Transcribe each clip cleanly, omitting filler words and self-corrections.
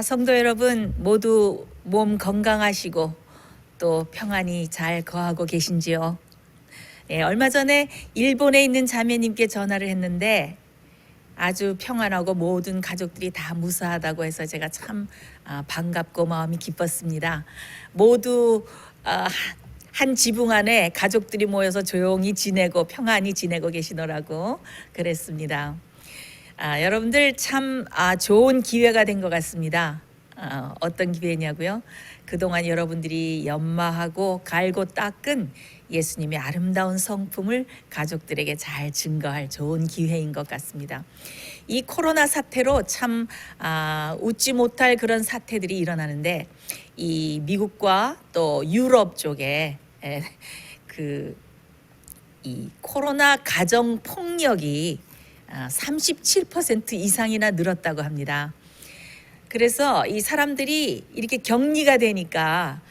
성도 여러분 모두 몸 건강하시고 또 평안히 잘 거하고 계신지요? 얼마 전에 일본에 있는 자매님께 전화를 했는데 아주 평안하고 모든 가족들이 다 무사하다고 해서 제가 참 반갑고 마음이 기뻤습니다. 모두 한 지붕 안에 가족들이 모여서 조용히 지내고 평안히 지내고 계시더라고 그랬습니다. 여러분들 참 좋은 기회가 된 것 같습니다. 어떤 기회냐고요? 그동안 여러분들이 연마하고 갈고 닦은 예수님의 아름다운 성품을 가족들에게 잘 증거할 좋은 기회인 것 같습니다. 이 코로나 사태로 참 웃지 못할 그런 사태들이 일어나는데 이 미국과 또 유럽 쪽에 이 코로나 가정 폭력이 37% 이상이나 늘었다고 합니다. 그래서 이 사람들이 이렇게 격리가 되니까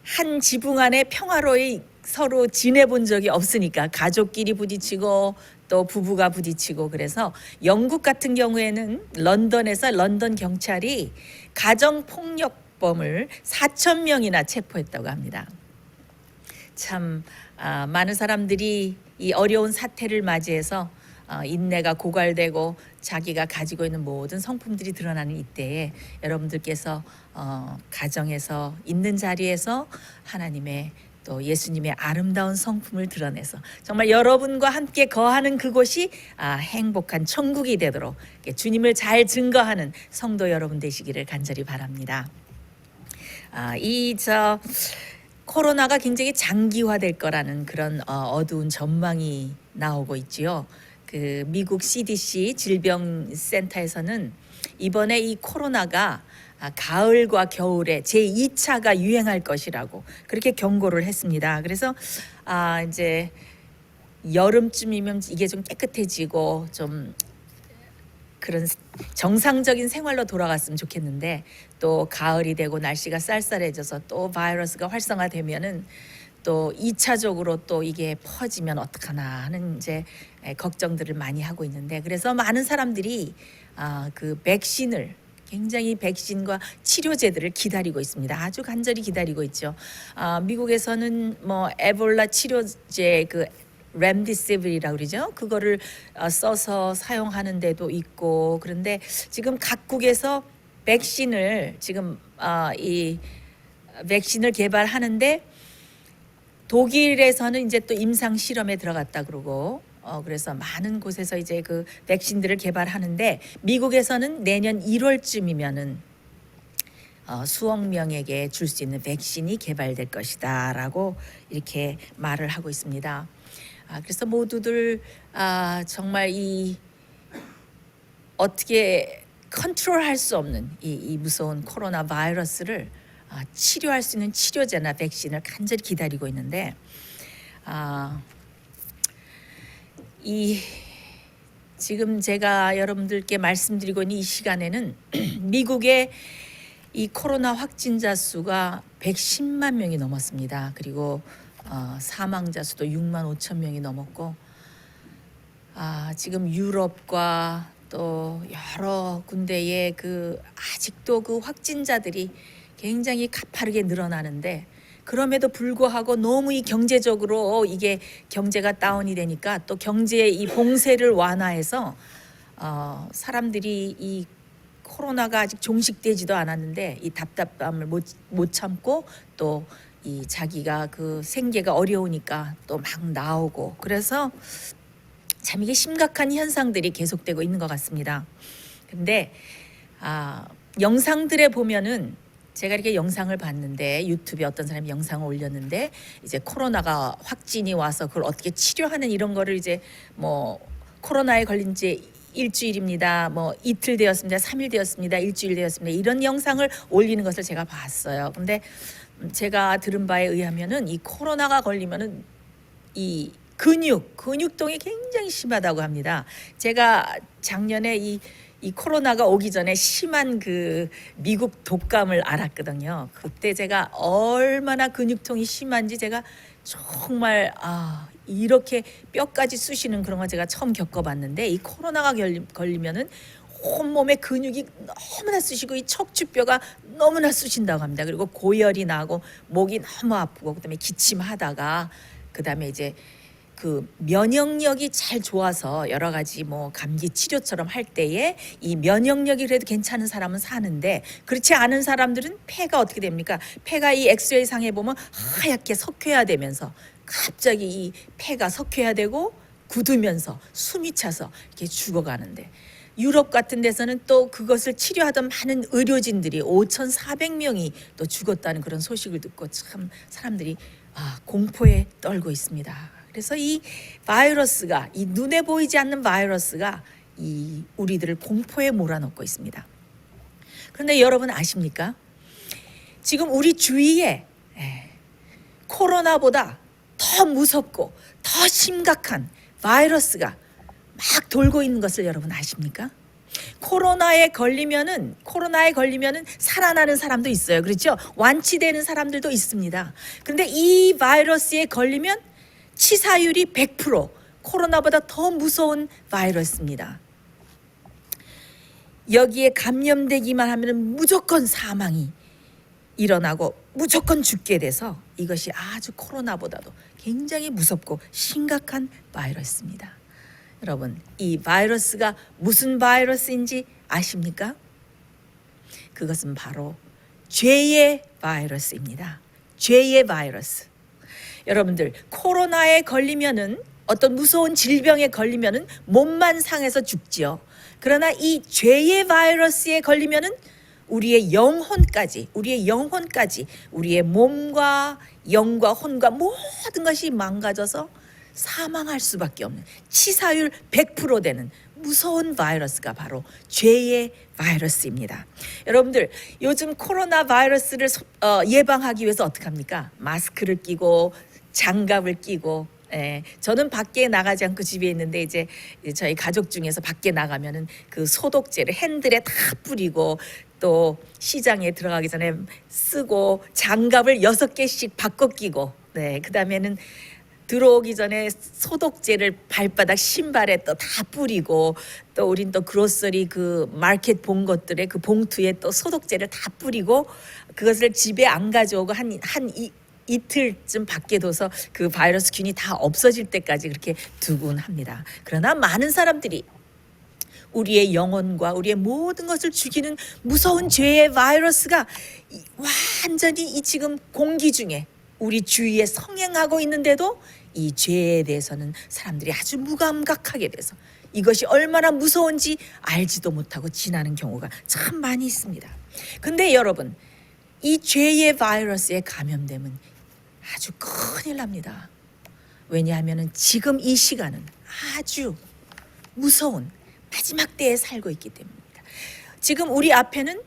한 지붕 안에 평화로이 서로 지내본 적이 없으니까 가족끼리 부딪히고 또 부부가 부딪히고, 그래서 영국 같은 경우에는 런던에서 런던 경찰이 가정폭력범을 4,000명이나 체포했다고 합니다. 참 많은 사람들이 이 어려운 사태를 맞이해서 인내가 고갈되고 자기가 가지고 있는 모든 성품들이 드러나는 이때에 여러분들께서 가정에서 있는 자리에서 하나님의 또 예수님의 아름다운 성품을 드러내서 정말 여러분과 함께 거하는 그곳이 행복한 천국이 되도록 주님을 잘 증거하는 성도 여러분 되시기를 간절히 바랍니다. 코로나가 굉장히 장기화될 거라는 그런 어두운 전망이 나오고 있지요. 그 미국 CDC 질병센터에서는 이번에 이 코로나가 가을과 겨울에 제2차가 유행할 것이라고 그렇게 경고를 했습니다. 그래서 이제 여름쯤이면 이게 좀 깨끗해지고 좀 그런 정상적인 생활로 돌아갔으면 좋겠는데, 또 가을이 되고 날씨가 쌀쌀해져서 또 바이러스가 활성화되면은 또 2차적으로 또 이게 퍼지면 어떡하나 하는 이제 걱정들을 많이 하고 있는데, 그래서 많은 사람들이 그 백신을 굉장히 백신과 치료제들을 기다리고 있습니다. 아주 간절히 기다리고 있죠. 미국에서는 뭐 에볼라 치료제 그 렘디시빌이라고 그러죠. 그거를 써서 사용하는 데도 있고, 그런데 지금 각국에서 백신을 지금 이 백신을 개발하는데 독일에서는 이제 또 임상 실험에 들어갔다 그러고 그래서 많은 곳에서 이제 그 백신들을 개발하는데 미국에서는 내년 1월쯤이면은 수억 명에게 줄 수 있는 백신이 개발될 것이다라고 이렇게 말을 하고 있습니다. 그래서 모두들 정말 이 어떻게 컨트롤할 수 없는 이 무서운 코로나 바이러스를 치료할 수 있는 치료제나 백신을 간절히 기다리고 있는데 지금 제가 여러분들께 말씀드리고 있는 이 시간에는 미국의 이 코로나 확진자 수가 110만 명이 넘었습니다. 그리고 사망자 수도 6만 5천 명이 넘었고 지금 유럽과 또 여러 군데에 아직도 그 확진자들이 굉장히 가파르게 늘어나는데, 그럼에도 불구하고 너무 이 경제적으로 이게 경제가 다운이 되니까 또 경제의 이 봉쇄를 완화해서 사람들이 이 코로나가 아직 종식되지도 않았는데 이 답답함을 못 참고 또 이 자기가 그 생계가 어려우니까 또 막 나오고, 그래서 참 이게 심각한 현상들이 계속되고 있는 것 같습니다. 근데 영상들에 보면은 제가 이렇게 영상을 봤는데 유튜브에 어떤 사람이 영상을 올렸는데 이제 코로나가 확진이 와서 그걸 어떻게 치료하는 이런 거를 이제 뭐 코로나에 걸린 지 일주일입니다, 뭐 이틀 되었습니다, 3일 되었습니다, 일주일 되었습니다, 이런 영상을 올리는 것을 제가 봤어요. 근데 제가 들은 바에 의하면은 이 코로나가 걸리면은 이 근육통이 굉장히 심하다고 합니다. 제가 작년에 이 코로나가 오기 전에 심한 그 미국 독감을 알았거든요. 그때 제가 얼마나 근육통이 심한지 제가 정말 이렇게 뼈까지 쑤시는 그런 거 제가 처음 겪어봤는데, 이 코로나가 걸리면은 온몸에 근육이 너무나 쑤시고 이 척추뼈가 너무나 쑤신다고 합니다. 그리고 고열이 나고 목이 너무 아프고 그다음에 기침하다가 그다음에 이제 그 면역력이 잘 좋아서 여러 가지 뭐 감기 치료처럼 할 때에 이 면역력이 그래도 괜찮은 사람은 사는데 그렇지 않은 사람들은 폐가 어떻게 됩니까? 폐가 이 엑스레이 상에 보면 하얗게 석회화되면서 갑자기 이 폐가 석회화되고 굳으면서 숨이 차서 이렇게 죽어가는데 유럽 같은 데서는 또 그것을 치료하던 많은 의료진들이 5,400명이 또 죽었다는 그런 소식을 듣고 참 사람들이 공포에 떨고 있습니다. 그래서 이 바이러스가 이 눈에 보이지 않는 바이러스가 이 우리들을 공포에 몰아넣고 있습니다. 그런데 여러분 아십니까? 지금 우리 주위에 코로나보다 더 무섭고 더 심각한 바이러스가 막 돌고 있는 것을 여러분 아십니까? 코로나에 걸리면은 살아나는 사람도 있어요. 그렇죠? 완치되는 사람들도 있습니다. 그런데 이 바이러스에 걸리면 치사율이 100%, 코로나보다 더 무서운 바이러스입니다. 여기에 감염되기만 하면 무조건 사망이 일어나고 무조건 죽게 돼서 이것이 아주 코로나보다도 굉장히 무섭고 심각한 바이러스입니다. 여러분, 이 바이러스가 무슨 바이러스인지 아십니까? 그것은 바로 죄의 바이러스입니다. 죄의 바이러스. 여러분들 코로나에 걸리면은 어떤 무서운 질병에 걸리면은 몸만 상해서 죽지요. 그러나 이 죄의 바이러스에 걸리면은 우리의 영혼까지, 우리의 몸과 영과 혼과 모든 것이 망가져서 사망할 수밖에 없는 치사율 100% 되는 무서운 바이러스가 바로 죄의 바이러스입니다. 여러분들 요즘 코로나 바이러스를 예방하기 위해서 어떻게 합니까? 마스크를 끼고 장갑을 끼고 저는 밖에 나가지 않고 집에 있는데 이제 저희 가족 중에서 밖에 나가면은 그 소독제를 핸들에 다 뿌리고 또 시장에 들어가기 전에 쓰고 장갑을 6개씩 바꿔 끼고 그다음에는 들어오기 전에 소독제를 발바닥 신발에 또 다 뿌리고 또 우린 또 그로서리 그 마켓 본 것들에 그 봉투에 또 소독제를 다 뿌리고 그것을 집에 안 가져오고 이틀쯤 밖에 둬서 그 바이러스 균이 다 없어질 때까지 그렇게 두곤 합니다. 그러나 많은 사람들이 우리의 영혼과 우리의 모든 것을 죽이는 무서운 죄의 바이러스가 완전히 이 지금 공기 중에 우리 주위에 성행하고 있는데도 이 죄에 대해서는 사람들이 아주 무감각하게 돼서 이것이 얼마나 무서운지 알지도 못하고 지나는 경우가 참 많이 있습니다. 근데 여러분, 이 죄의 바이러스에 감염되면 아주 큰일 납니다. 왜냐하면 지금 이 시간은 아주 무서운 마지막 때에 살고 있기 때문입니다. 지금 우리 앞에는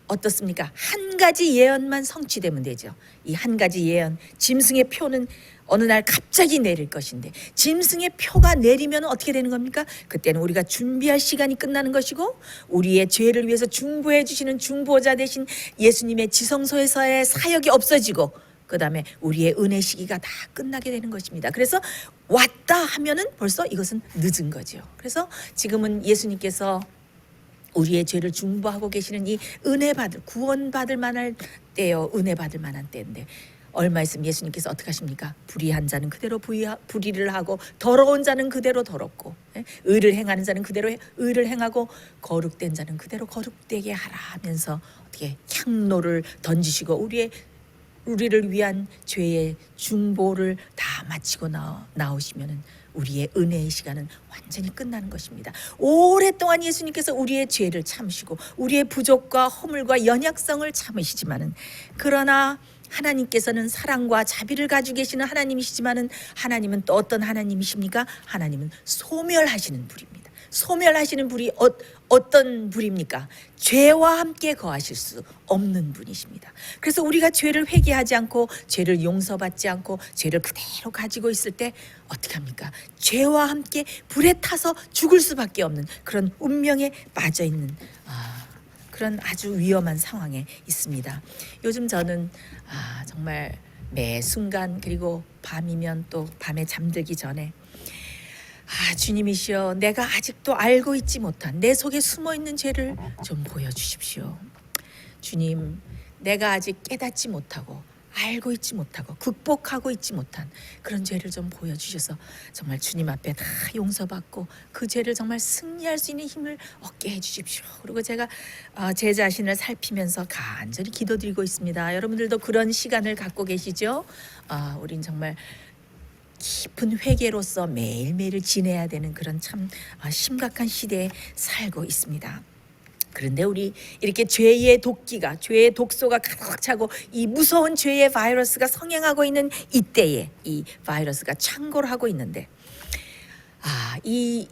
어떻습니까? 한 가지 예언만 성취되면 되죠. 이 한 가지 예언, 짐승의 표는 어느 날 갑자기 내릴 것인데 짐승의 표가 내리면 어떻게 되는 겁니까? 그때는 우리가 준비할 시간이 끝나는 것이고 우리의 죄를 위해서 중보해 주시는 중보자 대신 예수님의 지성소에서의 사역이 없어지고 그 다음에 우리의 은혜 시기가 다 끝나게 되는 것입니다. 그래서 왔다 하면은 벌써 이것은 늦은 거죠. 그래서 지금은 예수님께서 우리의 죄를 중보하고 계시는 이 은혜 받을 구원 받을 만할 때요, 은혜 받을 만한 때인데 얼마 있으면 예수님께서 어떻게 하십니까? 불의한 자는 그대로 불의를 하고 더러운 자는 그대로 더럽고 의를 행하는 자는 그대로 의를 행하고 거룩된 자는 그대로 거룩되게 하라 하면서 어떻게 향로를 던지시고 우리를 위한 죄의 중보를 다 마치고 나오시면은 우리의 은혜의 시간은 완전히 끝나는 것입니다. 오랫동안 예수님께서 우리의 죄를 참으시고 우리의 부족과 허물과 연약성을 참으시지만은 그러나 하나님께서는 사랑과 자비를 가지고 계시는 하나님이시지만은 하나님은 또 어떤 하나님이십니까? 하나님은 소멸하시는 불입니다. 소멸하시는 불이 어떤 불입니까? 죄와 함께 거하실 수 없는 분이십니다. 그래서 우리가 죄를 회개하지 않고 죄를 용서받지 않고 죄를 그대로 가지고 있을 때 어떻게 합니까? 죄와 함께 불에 타서 죽을 수밖에 없는 그런 운명에 빠져 있는 그런 아주 위험한 상황에 있습니다. 요즘 저는 정말 매 순간 그리고 밤이면 또 밤에 잠들기 전에 주님이시여, 내가 아직도 알고 있지 못한 내 속에 숨어있는 죄를 좀 보여주십시오. 주님, 내가 아직 깨닫지 못하고 알고 있지 못하고 극복하고 있지 못한 그런 죄를 좀 보여주셔서 정말 주님 앞에 다 용서받고 그 죄를 정말 승리할 수 있는 힘을 얻게 해주십시오. 그리고 제가 제 자신을 살피면서 간절히 기도드리고 있습니다. 여러분들도 그런 시간을 갖고 계시죠? 우린 정말 깊은 회개로서 매일매일 지내야 되는 그런 참 심각한 시대에 살고 있습니다. 그런데 우리 이렇게 죄의 도끼가, 죄의 독소가 가득 차고 이 무서운 죄의 바이러스가 성행하고 있는 이때에 이 바이러스가 창궐 하고 있는데, 이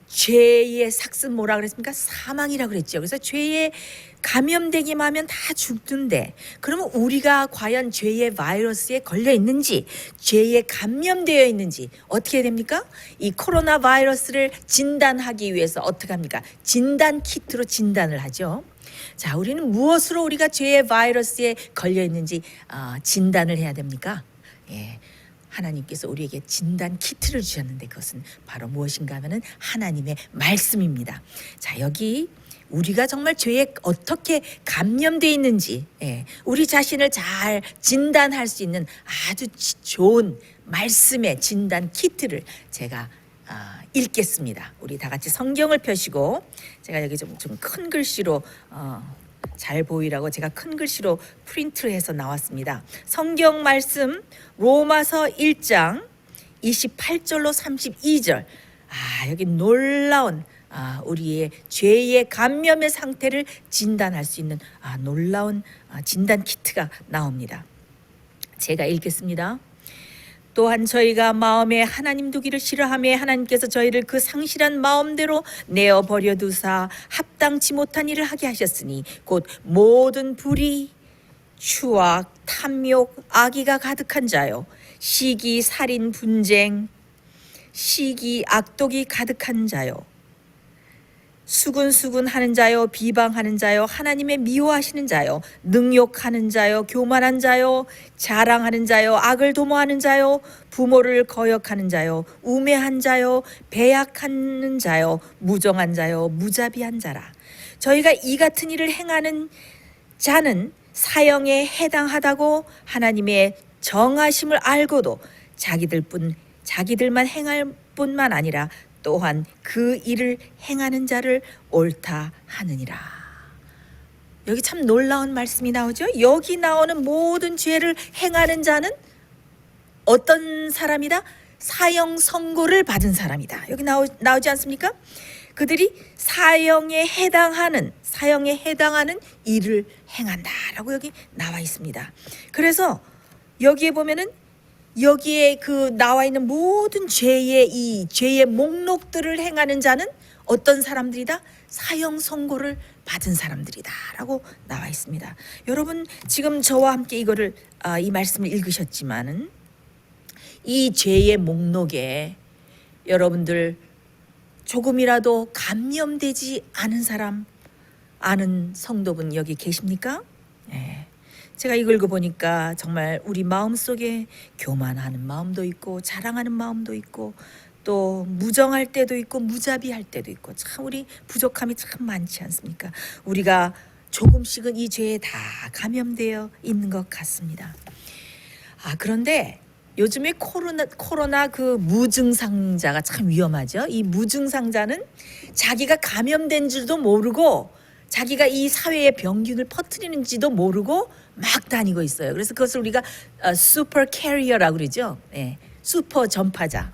죄의 삭슨 뭐라 그랬습니까? 사망이라 그랬죠. 그래서 죄에 감염되기만 하면 다 죽는데, 그러면 우리가 과연 죄의 바이러스에 걸려 있는지, 죄에 감염되어 있는지 어떻게 됩니까? 이 코로나 바이러스를 진단하기 위해서 어떻게 합니까? 진단 키트로 진단을 하죠. 자, 우리는 무엇으로 우리가 죄의 바이러스에 걸려 있는지 진단을 해야 됩니까? 하나님께서 우리에게 진단 키트를 주셨는데 그것은 바로 무엇인가 하면은 하나님의 말씀입니다. 자, 여기 우리가 정말 죄에 어떻게 감염되어 있는지, 우리 자신을 잘 진단할 수 있는 아주 좋은 말씀의 진단 키트를 제가 읽겠습니다. 우리 다 같이 성경을 펴시고, 제가 여기 좀 큰 글씨로 잘 보이라고 제가 큰 글씨로 프린트를 해서 나왔습니다. 성경 말씀 로마서 1장 28절로 32절. 여기 놀라운 우리의 죄의 감염의 상태를 진단할 수 있는 놀라운 진단 키트가 나옵니다. 제가 읽겠습니다. 또한 저희가 마음에 하나님 두기를 싫어하며 하나님께서 저희를 그 상실한 마음대로 내어버려 두사 합당치 못한 일을 하게 하셨으니 곧 모든 불의, 추악, 탐욕, 악의가 가득한 자요, 시기, 살인, 분쟁, 시기, 악독이 가득한 자요, 수군수군하는 자요, 비방하는 자요, 하나님의 미워하시는 자요, 능욕하는 자요, 교만한 자요, 자랑하는 자요, 악을 도모하는 자요, 부모를 거역하는 자요, 우매한 자요, 배약하는 자요, 무정한 자요, 무자비한 자라. 저희가 이 같은 일을 행하는 자는 사형에 해당하다고 하나님의 정하심을 알고도 자기들만 행할 뿐만 아니라 또한 그 일을 행하는 자를 옳다 하느니라. 여기 참 놀라운 말씀이 나오죠. 여기 나오는 모든 죄를 행하는 자는 어떤 사람이다? 사형 선고를 받은 사람이다. 여기 나오지 않습니까? 그들이 사형에 해당하는 일을 행한다라고 여기 나와 있습니다. 그래서 여기에 보면은 여기에 그 나와 있는 모든 죄의 목록들을 행하는 자는 어떤 사람들이다? 사형 선고를 받은 사람들이다라고 나와 있습니다. 여러분 지금 저와 함께 이 말씀을 읽으셨지만은 이 죄의 목록에 여러분들 조금이라도 감염되지 않은 사람, 아는 성도분 여기 계십니까? 제가 이걸 읽어보니까 정말 우리 마음속에 교만하는 마음도 있고 자랑하는 마음도 있고 또 무정할 때도 있고 무자비할 때도 있고 참 우리 부족함이 참 많지 않습니까? 우리가 조금씩은 이 죄에 다 감염되어 있는 것 같습니다. 그런데 요즘에 코로나 그 무증상자가 참 위험하죠. 이 무증상자는 자기가 감염된 줄도 모르고 자기가 이 사회의 병균을 퍼뜨리는지도 모르고 막 다니고 있어요. 그래서 그것을 우리가 슈퍼 캐리어라고 그러죠. 슈퍼 전파자.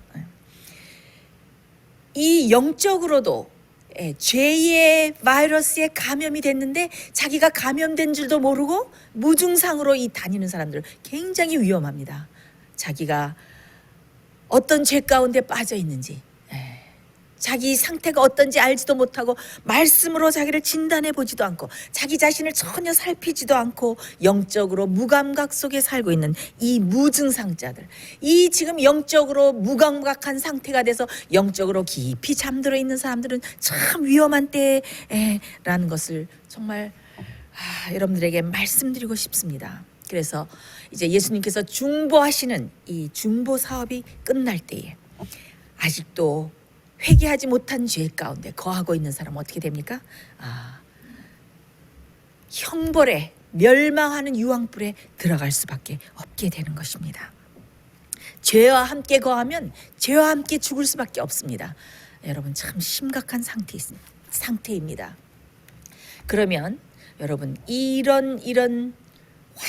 이 영적으로도 죄의 바이러스에 감염이 됐는데 자기가 감염된 줄도 모르고 무증상으로 이 다니는 사람들 굉장히 위험합니다. 자기가 어떤 죄 가운데 빠져 있는지, 자기 상태가 어떤지 알지도 못하고 말씀으로 자기를 진단해 보지도 않고 자기 자신을 전혀 살피지도 않고 영적으로 무감각 속에 살고 있는 이 무증상자들, 이 지금 영적으로 무감각한 상태가 돼서 영적으로 깊이 잠들어 있는 사람들은 참 위험한 때라는 것을 정말 여러분들에게 말씀드리고 싶습니다. 그래서 이제 예수님께서 중보하시는 이 중보 사업이 끝날 때에 아직도 회개하지 못한 죄 가운데 거하고 있는 사람은 어떻게 됩니까? 형벌에 멸망하는 유황불에 들어갈 수밖에 없게 되는 것입니다. 죄와 함께 거하면 죄와 함께 죽을 수밖에 없습니다. 여러분 참 심각한 상태입니다. 그러면 여러분 이런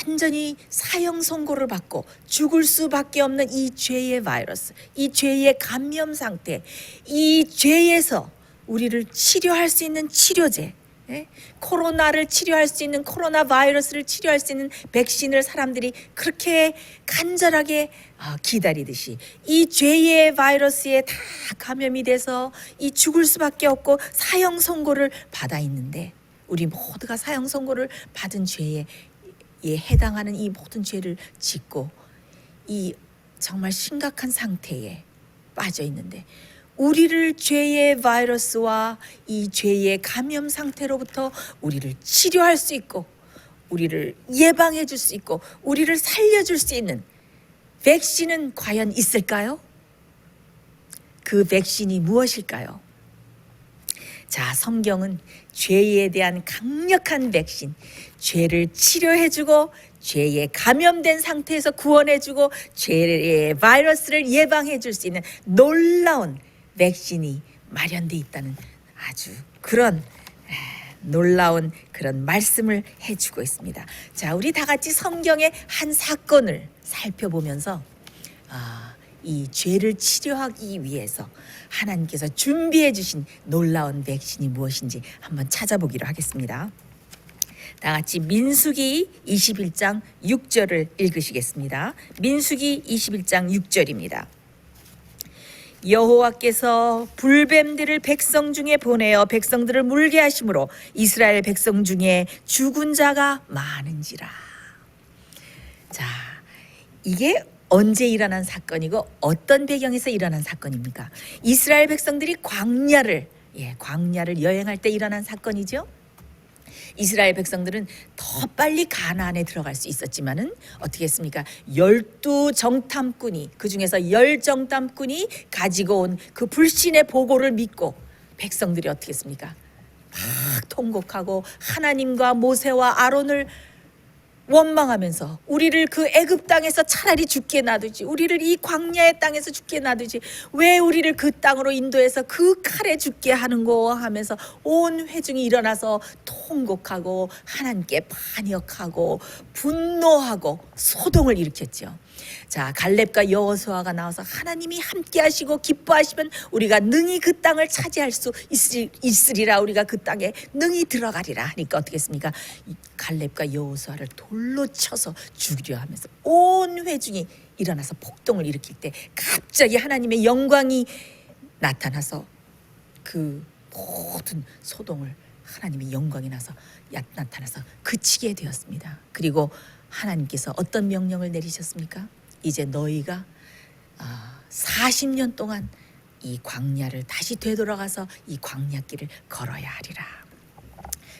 완전히 사형 선고를 받고 죽을 수밖에 없는 이 죄의 바이러스, 이 죄의 감염 상태, 이 죄에서 우리를 치료할 수 있는 치료제, 코로나를 치료할 수 있는 코로나 바이러스를 치료할 수 있는 백신을 사람들이 그렇게 간절하게 기다리듯이 이 죄의 바이러스에 다 감염이 돼서 이 죽을 수밖에 없고 사형 선고를 받아 있는데, 우리 모두가 사형 선고를 받은 죄에 해당하는 이 모든 죄를 짓고 이 정말 심각한 상태에 빠져 있는데, 우리를 죄의 바이러스와 이 죄의 감염 상태로부터 우리를 치료할 수 있고 우리를 예방해 줄 수 있고 우리를 살려줄 수 있는 백신은 과연 있을까요? 그 백신이 무엇일까요? 자, 성경은 죄에 대한 강력한 백신, 죄를 치료해주고 죄에 감염된 상태에서 구원해주고 죄의 바이러스를 예방해줄 수 있는 놀라운 백신이 마련돼 있다는 아주 그런 놀라운 그런 말씀을 해주고 있습니다. 자, 우리 다 같이 성경의 한 사건을 살펴보면서 이 죄를 치료하기 위해서 하나님께서 준비해 주신 놀라운 백신이 무엇인지 한번 찾아보기로 하겠습니다. 다 같이 민수기 21장 6절을 읽으시겠습니다. 민수기 21장 6절입니다. 여호와께서 불뱀들을 백성 중에 보내어 백성들을 물게 하심으로 이스라엘 백성 중에 죽은 자가 많은지라. 자, 이게 언제 일어난 사건이고 어떤 배경에서 일어난 사건입니까? 이스라엘 백성들이 광야를 여행할 때 일어난 사건이죠. 이스라엘 백성들은 더 빨리 가나안에 들어갈 수 있었지만은 어떻게 했습니까? 12정탐꾼이, 그 중에서 10정탐꾼이 가지고 온 그 불신의 보고를 믿고 백성들이 어떻게 했습니까? 막 통곡하고 하나님과 모세와 아론을 원망하면서 우리를 그 애굽 땅에서 차라리 죽게 놔두지, 우리를 이 광야의 땅에서 죽게 놔두지, 왜 우리를 그 땅으로 인도해서 그 칼에 죽게 하는고 하면서 온 회중이 일어나서 통곡하고 하나님께 반역하고 분노하고 소동을 일으켰죠. 자, 갈렙과 여호수아가 나와서 하나님이 함께 하시고 기뻐하시면 우리가 능히 그 땅을 차지할 수 있으리라, 우리가 그 땅에 능히 들어가리라 하니까 어떻게 했습니까? 갈렙과 여호수아를 돌로 쳐서 죽이려 하면서 온 회중이 일어나서 폭동을 일으킬 때 갑자기 하나님의 영광이 나타나서 그 모든 소동을 하나님의 영광이 나타나서 그치게 되었습니다. 그리고 하나님께서 어떤 명령을 내리셨습니까? 이제 너희가 40년 동안 이 광야를 다시 되돌아가서 이 광야길을 걸어야 하리라.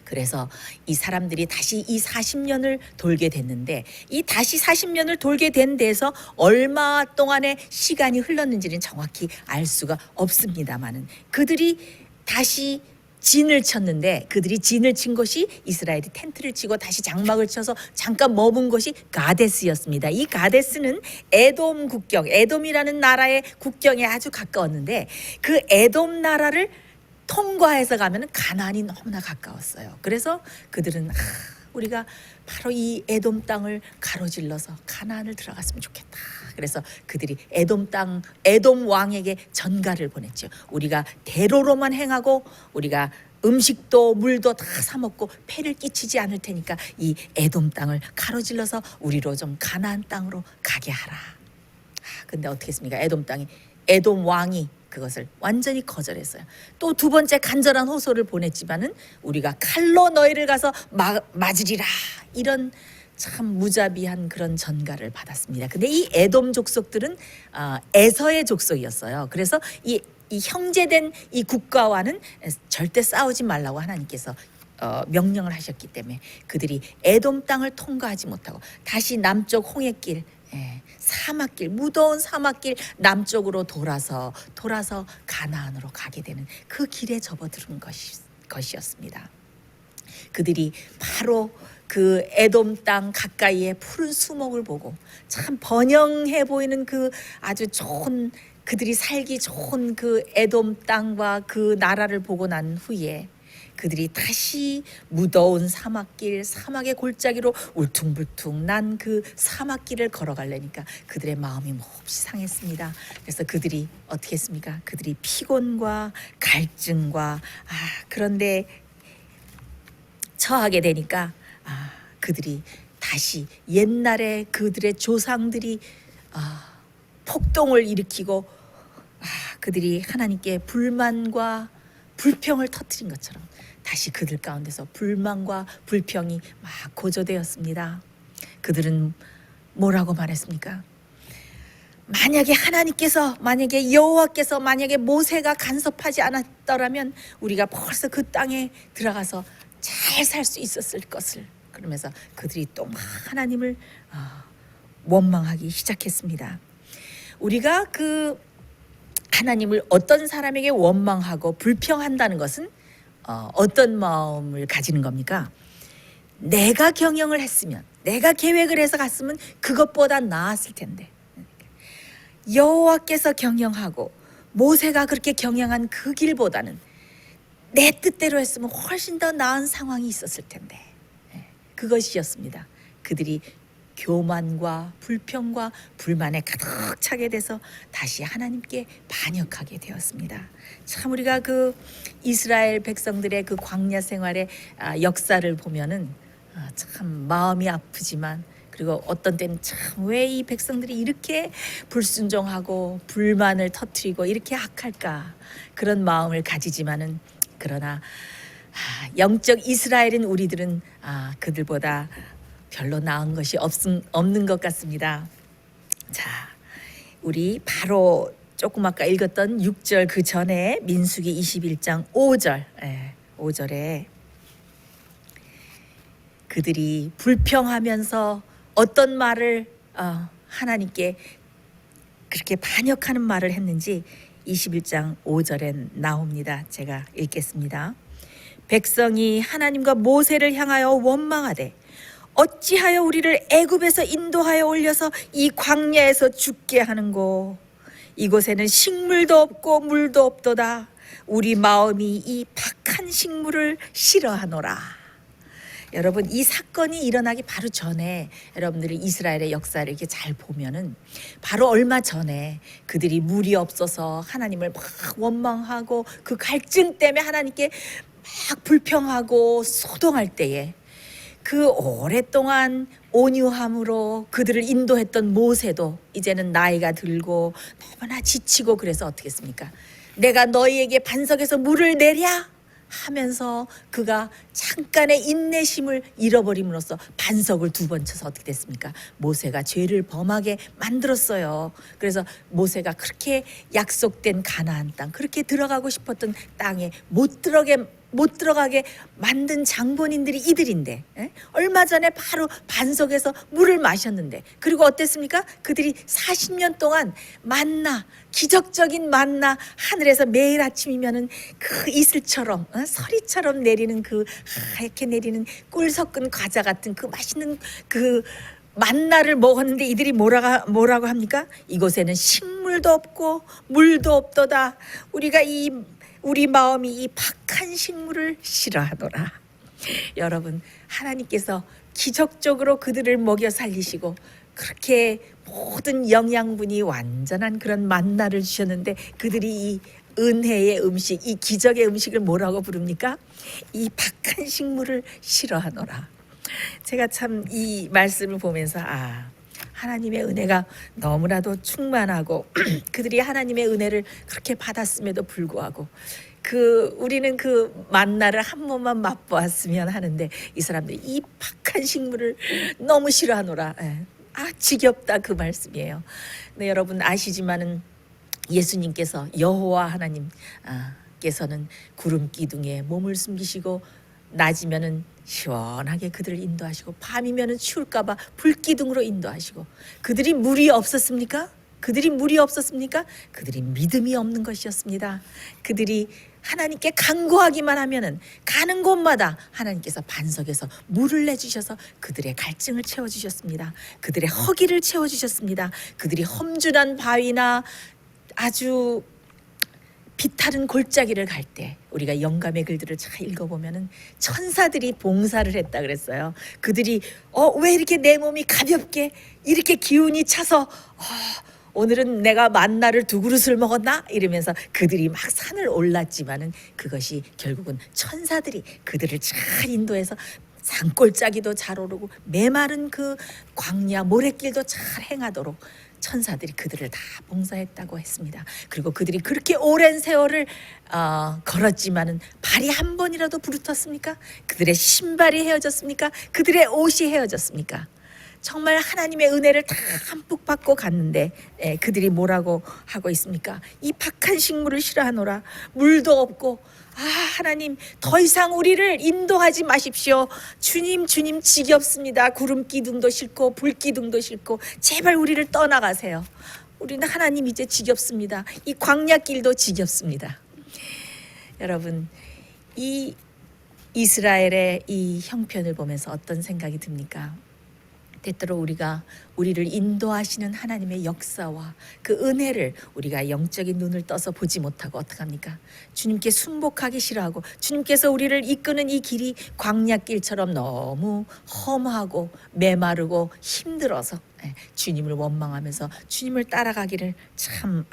그래서 이 사람들이 다시 이 40년을 돌게 됐는데, 이 다시 40년을 돌게 된 데서 얼마 동안의 시간이 흘렀는지는 정확히 알 수가 없습니다만은 그들이 다시 진을 쳤는데, 그들이 진을 친 곳이 이스라엘이 텐트를 치고 다시 장막을 쳐서 잠깐 머문 곳이 가데스였습니다. 이 가데스는 에돔 국경, 에돔이라는 나라의 국경에 아주 가까웠는데 그 에돔 나라를 통과해서 가면 가나안이 너무나 가까웠어요. 그래서 그들은 우리가 바로 이 에돔 땅을 가로질러서 가나안을 들어갔으면 좋겠다. 그래서 그들이 에돔 왕에게 전가를 보냈죠. 우리가 대로로만 행하고 우리가 음식도 물도 다 사 먹고 폐를 끼치지 않을 테니까 이 에돔 땅을 가로질러서 우리로 좀 가나안 땅으로 가게 하라. 근데 어떻게 했습니까? 에돔 왕이 그것을 완전히 거절했어요. 또 두 번째 간절한 호소를 보냈지만은 우리가 칼로 너희를 가서 맞으리라, 이런 참 무자비한 그런 전가를 받았습니다. 근데 이 에돔 족속들은 에서의 족속이었어요. 그래서 이 형제된 이 국가와는 절대 싸우지 말라고 하나님께서 명령을 하셨기 때문에 그들이 에돔 땅을 통과하지 못하고 다시 남쪽 홍해길 사막길, 무더운 사막길 남쪽으로 돌아서 가나안으로 가게 되는 그 길에 접어드는 것이었습니다. 그들이 바로 그 에돔 땅 가까이에 푸른 수목을 보고 참 번영해 보이는 그 아주 좋은, 그들이 살기 좋은 그 에돔 땅과 그 나라를 보고 난 후에 그들이 다시 무더운 사막길, 사막의 골짜기로 울퉁불퉁 난 그 사막길을 걸어가려니까 그들의 마음이 몹시 상했습니다. 그래서 그들이 어떻게 했습니까? 그들이 피곤과 갈증과 그런데 처하게 되니까 그들이 다시 옛날에 그들의 조상들이 폭동을 일으키고 그들이 하나님께 불만과 불평을 터뜨린 것처럼 다시 그들 가운데서 불만과 불평이 막 고조되었습니다. 그들은 뭐라고 말했습니까? 만약에 여호와께서 만약에 모세가 간섭하지 않았더라면 우리가 벌써 그 땅에 들어가서 잘 살 수 있었을 것을, 그러면서 그들이 또 막 하나님을 원망하기 시작했습니다. 우리가 그 하나님을 어떤 사람에게 원망하고 불평한다는 것은 어떤 마음을 가지는 겁니까? 내가 경영을 했으면, 내가 계획을 해서 갔으면 그것보다 나았을 텐데, 여호와께서 경영하고 모세가 그렇게 경영한 그 길보다는 내 뜻대로 했으면 훨씬 더 나은 상황이 있었을 텐데, 그것이었습니다. 그들이 교만과 불평과 불만에 가득 차게 돼서 다시 하나님께 반역하게 되었습니다. 참 우리가 그 이스라엘 백성들의 그 광야 생활의 역사를 보면은 참 마음이 아프지만, 그리고 어떤 때는 참 왜 이 백성들이 이렇게 불순종하고 불만을 터뜨리고 이렇게 악할까, 그런 마음을 가지지만은, 그러나 영적 이스라엘인 우리들은 그들보다 별로 나은 것이 없는 것 같습니다. 자, 우리 바로 조금 아까 읽었던 6절 그 전에 민수기 21장 5절, 5절에 그들이 불평하면서 어떤 말을 하나님께 그렇게 반역하는 말을 했는지 21장 5절에 나옵니다. 제가 읽겠습니다. 백성이 하나님과 모세를 향하여 원망하되 어찌하여 우리를 애굽에서 인도하여 올려서 이 광야에서 죽게 하는고, 이곳에는 식물도 없고 물도 없도다. 우리 마음이 이 박한 식물을 싫어하노라. 여러분, 이 사건이 일어나기 바로 전에 여러분들이 이스라엘의 역사를 이렇게 잘 보면은 바로 얼마 전에 그들이 물이 없어서 하나님을 막 원망하고 그 갈증 때문에 하나님께 막 불평하고 소동할 때에 그 오랫동안 온유함으로 그들을 인도했던 모세도 이제는 나이가 들고 너무나 지치고, 그래서 어떻게 했습니까? 내가 너희에게 반석에서 물을 내랴 하면서 그가 잠깐의 인내심을 잃어버림으로써 반석을 2번 쳐서 어떻게 됐습니까? 모세가 죄를 범하게 만들었어요. 그래서 모세가 그렇게 약속된 가나안 땅, 그렇게 들어가고 싶었던 땅에 못 들어가게 만든 장본인들이 이들인데, 얼마 전에 바로 반석에서 물을 마셨는데, 그리고 어땠습니까? 그들이 40년 동안 만나, 기적적인 만나, 하늘에서 매일 아침이면은 그 이슬처럼 서리처럼 내리는 그 하얗게 내리는 꿀 섞은 과자 같은 그 맛있는 그 만나를 먹었는데 이들이 뭐라고 합니까? 이곳에는 식물도 없고 물도 없도다. 우리 마음이 이 박한 식물을 싫어하노라. 여러분, 하나님께서 기적적으로 그들을 먹여 살리시고 그렇게 모든 영양분이 완전한 그런 만나를 주셨는데, 그들이 이 은혜의 음식, 이 기적의 음식을 뭐라고 부릅니까? 이 박한 식물을 싫어하노라. 제가 참 이 말씀을 보면서 하나님의 은혜가 너무나도 충만하고 그들이 하나님의 은혜를 그렇게 받았음에도 불구하고 우리는 그 만나를 한 번만 맛보았으면 하는데, 이 사람들이 이 박한 식물을 너무 싫어하노라. 지겹다, 그 말씀이에요. 네, 여러분 아시지만은 예수님께서, 여호와 하나님께서는 구름 기둥에 몸을 숨기시고 낮이면은 시원하게 그들을 인도하시고 밤이면은 추울까봐 불기둥으로 인도하시고 그들이 물이 없었습니까? 그들이 물이 없었습니까? 그들이 믿음이 없는 것이었습니다. 그들이 하나님께 간구하기만 하면은 가는 곳마다 하나님께서 반석에서 물을 내주셔서 그들의 갈증을 채워주셨습니다. 그들의 허기를 채워주셨습니다. 그들이 험준한 바위나 아주 비탈은 골짜기를 갈 때 우리가 영감의 글들을 잘 읽어보면은 천사들이 봉사를 했다 그랬어요. 그들이 왜 이렇게 내 몸이 가볍게 이렇게 기운이 차서 오늘은 내가 만나를 2그릇을 먹었나? 이러면서 그들이 막 산을 올랐지만은 그것이 결국은 천사들이 그들을 잘 인도해서 산골짜기도 잘 오르고 메마른 그 광야 모래길도 잘 행하도록 천사들이 그들을 다 봉사했다고 했습니다. 그리고 그들이 그렇게 오랜 세월을 걸었지만은 발이 한 번이라도 부르텄습니까? 그들의 신발이 헤어졌습니까? 그들의 옷이 헤어졌습니까? 정말 하나님의 은혜를 다 흠뻑 받고 갔는데 그들이 뭐라고 하고 있습니까? 이 박한 식물을 싫어하노라. 물도 없고 하나님 더 이상 우리를 인도하지 마십시오. 주님 지겹습니다. 구름 기둥도 싫고 불 기둥도 싫고 제발 우리를 떠나가세요. 우리는 하나님 이제 지겹습니다. 이 광야길도 지겹습니다. 여러분 이 이스라엘의 이 형편을 보면서 어떤 생각이 듭니까? 때때로 우리가 우리를 인도하시는 하나님의 역사와 그 은혜를 우리가 영적인 눈을 떠서 보지 못하고 어떡합니까? 주님께 순복하기 싫어하고 주님께서 우리를 이끄는 이 길이 광야길처럼 너무 험하고 메마르고 힘들어서 주님을 원망하면서 주님을 따라가기를 참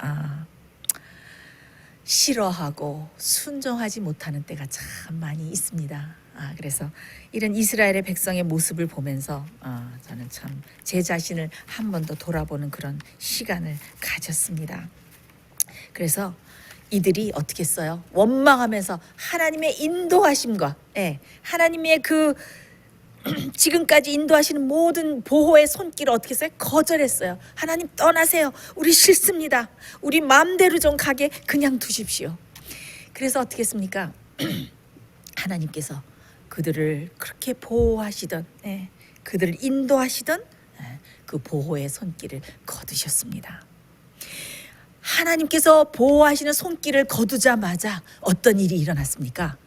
싫어하고 순종하지 못하는 때가 참 많이 있습니다. 그래서 이런 이스라엘의 백성의 모습을 보면서 저는 참 제 자신을 한 번 더 돌아보는 그런 시간을 가졌습니다. 그래서 이들이 어떻게 했어요? 원망하면서 하나님의 인도하심과 하나님의 그 지금까지 인도하시는 모든 보호의 손길을 어떻게 했어요? 거절했어요. 하나님 떠나세요. 우리 싫습니다. 우리 마음대로 좀 가게 그냥 두십시오. 그래서 어떻게 했습니까? 하나님께서 그들을 그렇게 보호하시던 그들을 인도하시던 그 보호의 손길을 거두셨습니다. 하나님께서 보호하시는 손길을 거두자마자 어떤 일이 일어났습니까?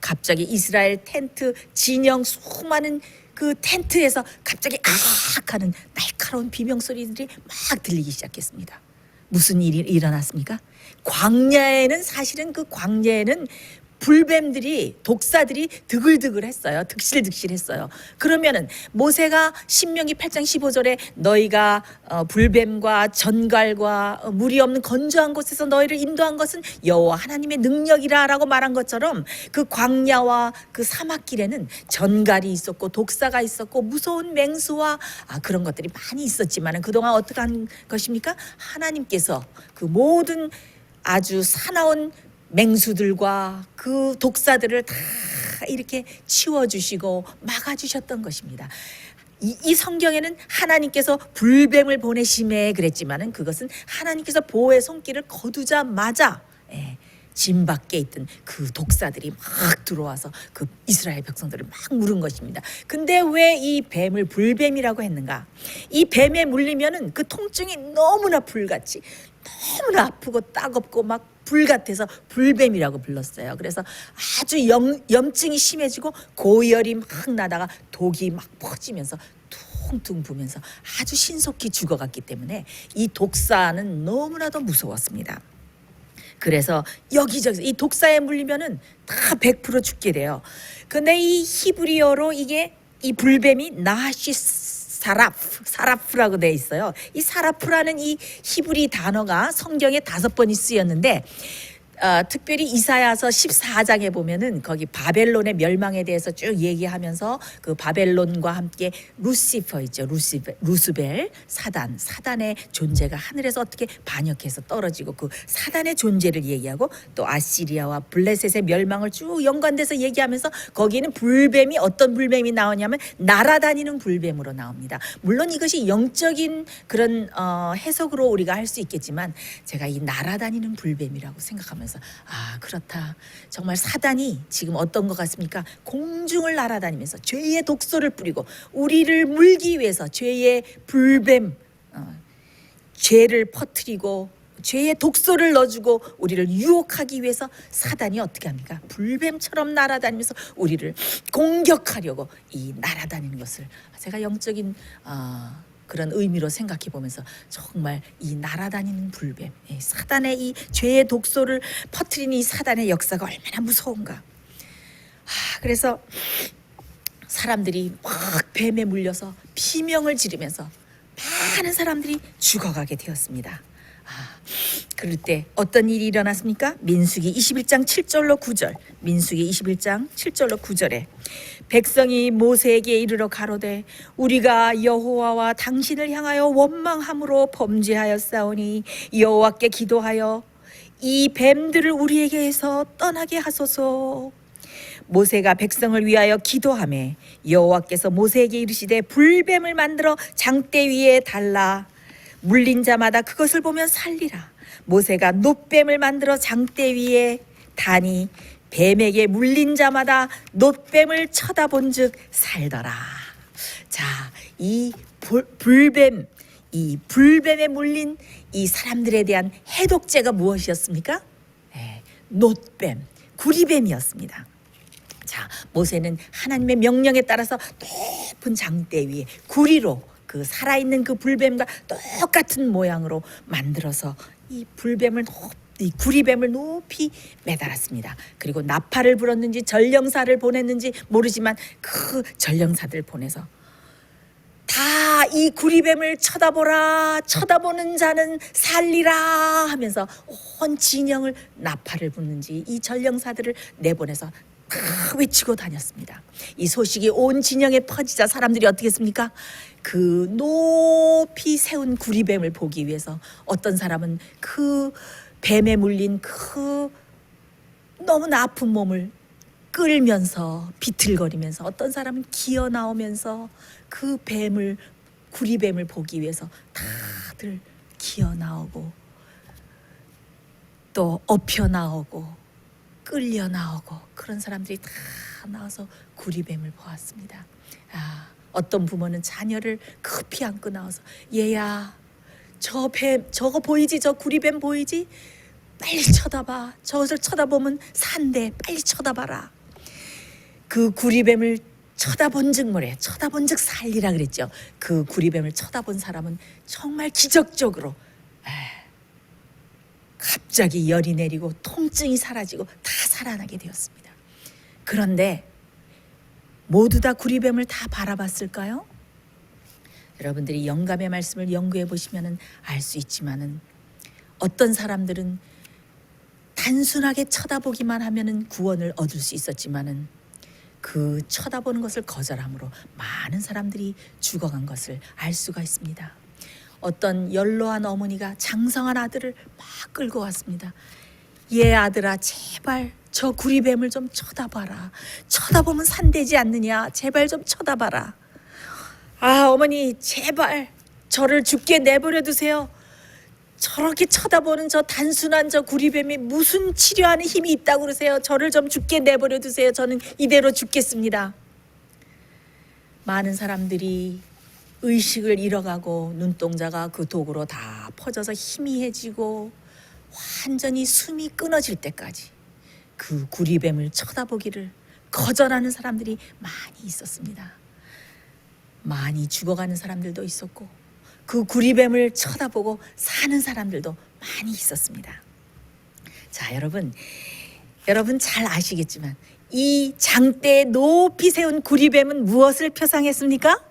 갑자기 이스라엘 텐트 진영 수많은 그 텐트에서 갑자기 하는 날카로운 비명소리들이 막 들리기 시작했습니다. 무슨 일이 일어났습니까? 광야에는 사실은 그 광야에는 불뱀들이 독사들이 드글드글했어요. 득실득실했어요. 그러면은 모세가 신명기 8장 15절에 너희가 불뱀과 전갈과 물이 없는 건조한 곳에서 너희를 인도한 것은 여호와 하나님의 능력이라라고 말한 것처럼 그 광야와 그 사막길에는 전갈이 있었고 독사가 있었고 무서운 맹수와 그런 것들이 많이 있었지만은 그동안 어떻게 한 것입니까? 하나님께서 그 모든 아주 사나운 맹수들과 그 독사들을 다 이렇게 치워주시고 막아주셨던 것입니다. 이 성경에는 하나님께서 불뱀을 보내심에 그랬지만은 그것은 하나님께서 보호의 손길을 거두자마자 진 밖에 있던 그 독사들이 막 들어와서 그 이스라엘 백성들을 막 물은 것입니다. 근데 왜 이 뱀을 불뱀이라고 했는가? 이 뱀에 물리면은 그 통증이 너무나 불같이 너무나 아프고 따갑고 막 불같아서 불뱀이라고 불렀어요. 그래서 아주 염증이 심해지고 고열이 막 나다가 독이 막 퍼지면서 퉁퉁 부면서 아주 신속히 죽어갔기 때문에 이 독사는 너무나도 무서웠습니다. 그래서 여기저기서 이 독사에 물리면은 다 100% 죽게 돼요. 근데 이 히브리어로 이게 이 불뱀이 나시 사라프라고 돼 있어요. 이 사라프라는 이 히브리 단어가 성경에 5번이 쓰였는데 특별히 이사야서 14장에 보면은 거기 바벨론의 멸망에 대해서 쭉 얘기하면서 그 바벨론과 함께 루시퍼 있죠. 루스벨 사단의 존재가 하늘에서 어떻게 반역해서 떨어지고 그 사단의 존재를 얘기하고 또 아시리아와 블레셋의 멸망을 쭉 연관돼서 얘기하면서 거기는 불뱀이 어떤 불뱀이 나오냐면 날아다니는 불뱀으로 나옵니다. 물론 이것이 영적인 그런 해석으로 우리가 할 수 있겠지만 제가 이 날아다니는 불뱀이라고 생각하면서 보면서 아, 그렇다. 정말 사단이 지금 어떤 것 같습니까? 공중을 날아다니면서 죄의 독소를 뿌리고 우리를 물기 위해서 죄의 불뱀, 죄를 퍼뜨리고 죄의 독소를 넣어주고 우리를 유혹하기 위해서 사단이 어떻게 합니까? 불뱀처럼 날아다니면서 우리를 공격하려고 이 날아다니는 것을 제가 영적인 그런 의미로 생각해 보면서 정말 이 날아다니는 불뱀, 사단의 이 죄의 독소를 퍼뜨리는 이 사단의 역사가 얼마나 무서운가. 그래서 사람들이 막 뱀에 물려서 비명을 지르면서 많은 사람들이 죽어가게 되었습니다. 그럴 때 어떤 일이 일어났습니까? 민수기 21장 7절로 9절. 민수기 21장 7절로 9절에 백성이 모세에게 이르러 가로되 우리가 여호와와 당신을 향하여 원망함으로 범죄하였사오니 여호와께 기도하여 이 뱀들을 우리에게서 떠나게 하소서. 모세가 백성을 위하여 기도하매 여호와께서 모세에게 이르시되 불뱀을 만들어 장대 위에 달라 물린 자마다 그것을 보면 살리라. 모세가 놋뱀을 만들어 장대 위에 다니 뱀에게 물린 자마다 놋뱀을 쳐다본즉 살더라. 자, 이 불뱀, 이 불뱀에 물린 이 사람들에 대한 해독제가 무엇이었습니까? 놋뱀, 구리뱀이었습니다. 자, 모세는 하나님의 명령에 따라서 높은 장대 위에 구리로 그 살아있는 그 불뱀과 똑같은 모양으로 만들어서 이 불뱀을 이 구리뱀을 높이 매달았습니다. 그리고 나팔을 불었는지 전령사를 보냈는지 모르지만 그 전령사들 보내서 다 이 구리뱀을 쳐다보라, 쳐다보는 자는 살리라 하면서 온 진영을 나팔을 불는지 이 전령사들을 내보내서 외치고 다녔습니다. 이 소식이 온 진영에 퍼지자 사람들이 어떻게 했습니까? 그 높이 세운 구리뱀을 보기 위해서 어떤 사람은 그 뱀에 물린 그 너무나 아픈 몸을 끌면서 비틀거리면서 어떤 사람은 기어 나오면서 그 뱀을 구리뱀을 보기 위해서 다들 기어 나오고 또 엎혀 나오고 끌려 나오고 그런 사람들이 다 나와서 구리뱀을 보았습니다. 어떤 부모는 자녀를 급히 안고 나와서 얘야 저 뱀 저거 보이지? 저 구리뱀 보이지? 빨리 쳐다봐. 저것을 쳐다보면 산대. 빨리 쳐다봐라. 그 구리뱀을 쳐다본즉 뭐래? 쳐다본즉 살리라 그랬죠. 그 구리뱀을 쳐다본 사람은 정말 기적적으로 갑자기 열이 내리고 통증이 사라지고 다 살아나게 되었습니다. 그런데 모두 다 구리뱀을 다 바라봤을까요? 여러분들이 영감의 말씀을 연구해 보시면 알 수 있지만은 어떤 사람들은 단순하게 쳐다보기만 하면은 구원을 얻을 수 있었지만은 그 쳐다보는 것을 거절함으로 많은 사람들이 죽어간 것을 알 수가 있습니다. 어떤 연로한 어머니가 장성한 아들을 막 끌고 왔습니다. 얘 아들아 제발 저 구리뱀을 좀 쳐다봐라. 쳐다보면 산되지 않느냐. 제발 좀 쳐다봐라. 어머니 제발 저를 죽게 내버려 두세요. 저렇게 쳐다보는 저 단순한 저 구리뱀이 무슨 치료하는 힘이 있다고 그러세요. 저를 좀 죽게 내버려 두세요. 저는 이대로 죽겠습니다. 많은 사람들이 의식을 잃어가고 눈동자가 그 독으로 다 퍼져서 희미해지고 완전히 숨이 끊어질 때까지 그 구리뱀을 쳐다보기를 거절하는 사람들이 많이 있었습니다. 많이 죽어가는 사람들도 있었고 그 구리뱀을 쳐다보고 사는 사람들도 많이 있었습니다. 자, 여러분 잘 아시겠지만 이 장대에 높이 세운 구리뱀은 무엇을 표상했습니까?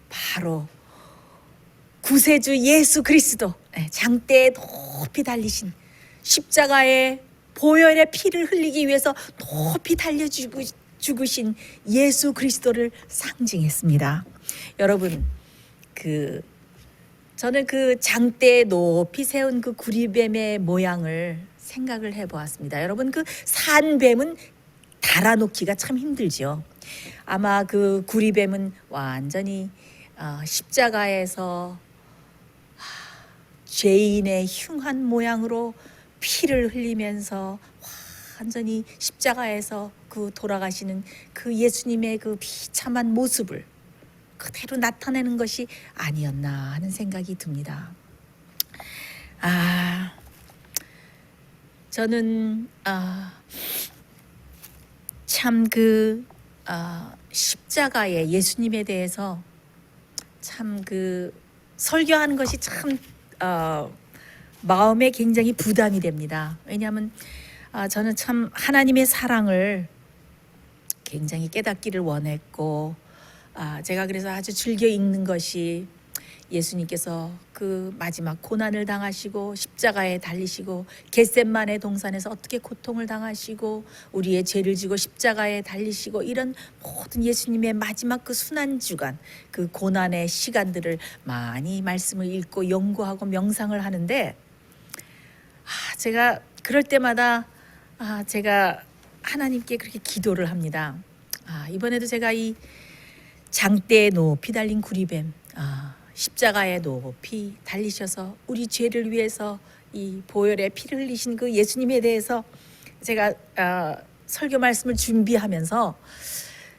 바로 구세주 예수 그리스도, 장대에 높이 달리신 십자가에 보혈의 피를 흘리기 위해서 높이 달려 죽으신 예수 그리스도를 상징했습니다. 여러분 저는 그 장대에 높이 세운 그 구리뱀의 모양을 생각을 해보았습니다. 여러분 그 산뱀은 달아놓기가 참 힘들죠. 아마 그 구리뱀은 완전히 십자가에서 죄인의 흉한 모양으로 피를 흘리면서 완전히 십자가에서 그 돌아가시는 그 예수님의 그 비참한 모습을 그대로 나타내는 것이 아니었나 하는 생각이 듭니다. 저는 참 십자가의 예수님에 대해서 참 설교하는 것이 참 마음에 굉장히 부담이 됩니다. 왜냐하면 저는 참 하나님의 사랑을 굉장히 깨닫기를 원했고, 제가 그래서 아주 즐겨 읽는 것이 예수님께서 그 마지막 고난을 당하시고 십자가에 달리시고 겟셋마네 동산에서 어떻게 고통을 당하시고 우리의 죄를 지고 십자가에 달리시고 이런 모든 예수님의 마지막 그 순환주간, 그 고난의 시간들을 많이 말씀을 읽고 연구하고 명상을 하는데, 제가 그럴 때마다 제가 하나님께 그렇게 기도를 합니다. 이번에도 제가 이 장대에 높이 달린 구리뱀, 십자가에 높이 달리셔서 우리 죄를 위해서 이 보혈의 피를 흘리신 그 예수님에 대해서 제가 설교 말씀을 준비하면서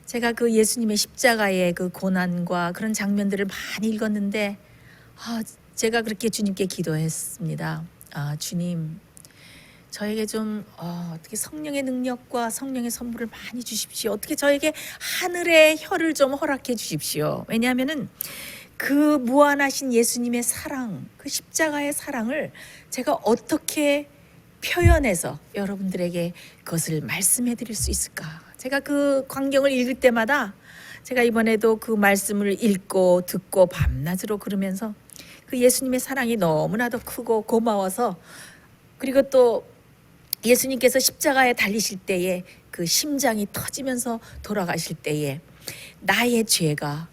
제가 그 예수님의 십자가의 그 고난과 그런 장면들을 많이 읽었는데, 제가 그렇게 주님께 기도했습니다. 주님, 저에게 좀 어떻게 성령의 능력과 성령의 선물을 많이 주십시오. 어떻게 저에게 하늘의 혀를 좀 허락해 주십시오. 왜냐하면은 그 무한하신 예수님의 사랑, 그 십자가의 사랑을 제가 어떻게 표현해서 여러분들에게 그것을 말씀해 드릴 수 있을까? 제가 그 광경을 읽을 때마다 제가 이번에도 그 말씀을 읽고 듣고 밤낮으로 그러면서 그 예수님의 사랑이 너무나도 크고 고마워서, 그리고 또 예수님께서 십자가에 달리실 때에 그 심장이 터지면서 돌아가실 때에 나의 죄가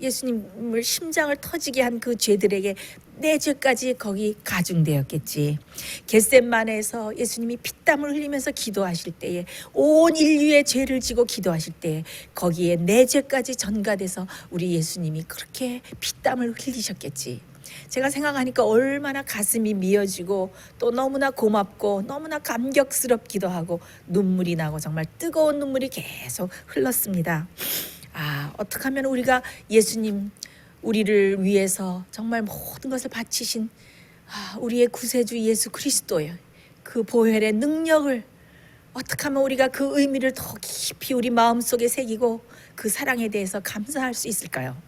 예수님을 심장을 터지게 한 그 죄들에게 내 죄까지 거기 가중되었겠지. 겟셋마네에서 예수님이 피땀을 흘리면서 기도하실 때에 온 인류의 죄를 지고 기도하실 때에 거기에 내 죄까지 전가돼서 우리 예수님이 그렇게 피땀을 흘리셨겠지. 제가 생각하니까 얼마나 가슴이 미어지고 또 너무나 고맙고 너무나 감격스럽기도 하고 눈물이 나고 정말 뜨거운 눈물이 계속 흘렀습니다. 어떻게 하면 우리가 예수님, 우리를 위해서 정말 모든 것을 바치신 우리의 구세주 예수 그리스도의 그 보혈의 능력을 어떻게 하면 우리가 그 의미를 더 깊이 우리 마음속에 새기고 그 사랑에 대해서 감사할 수 있을까요?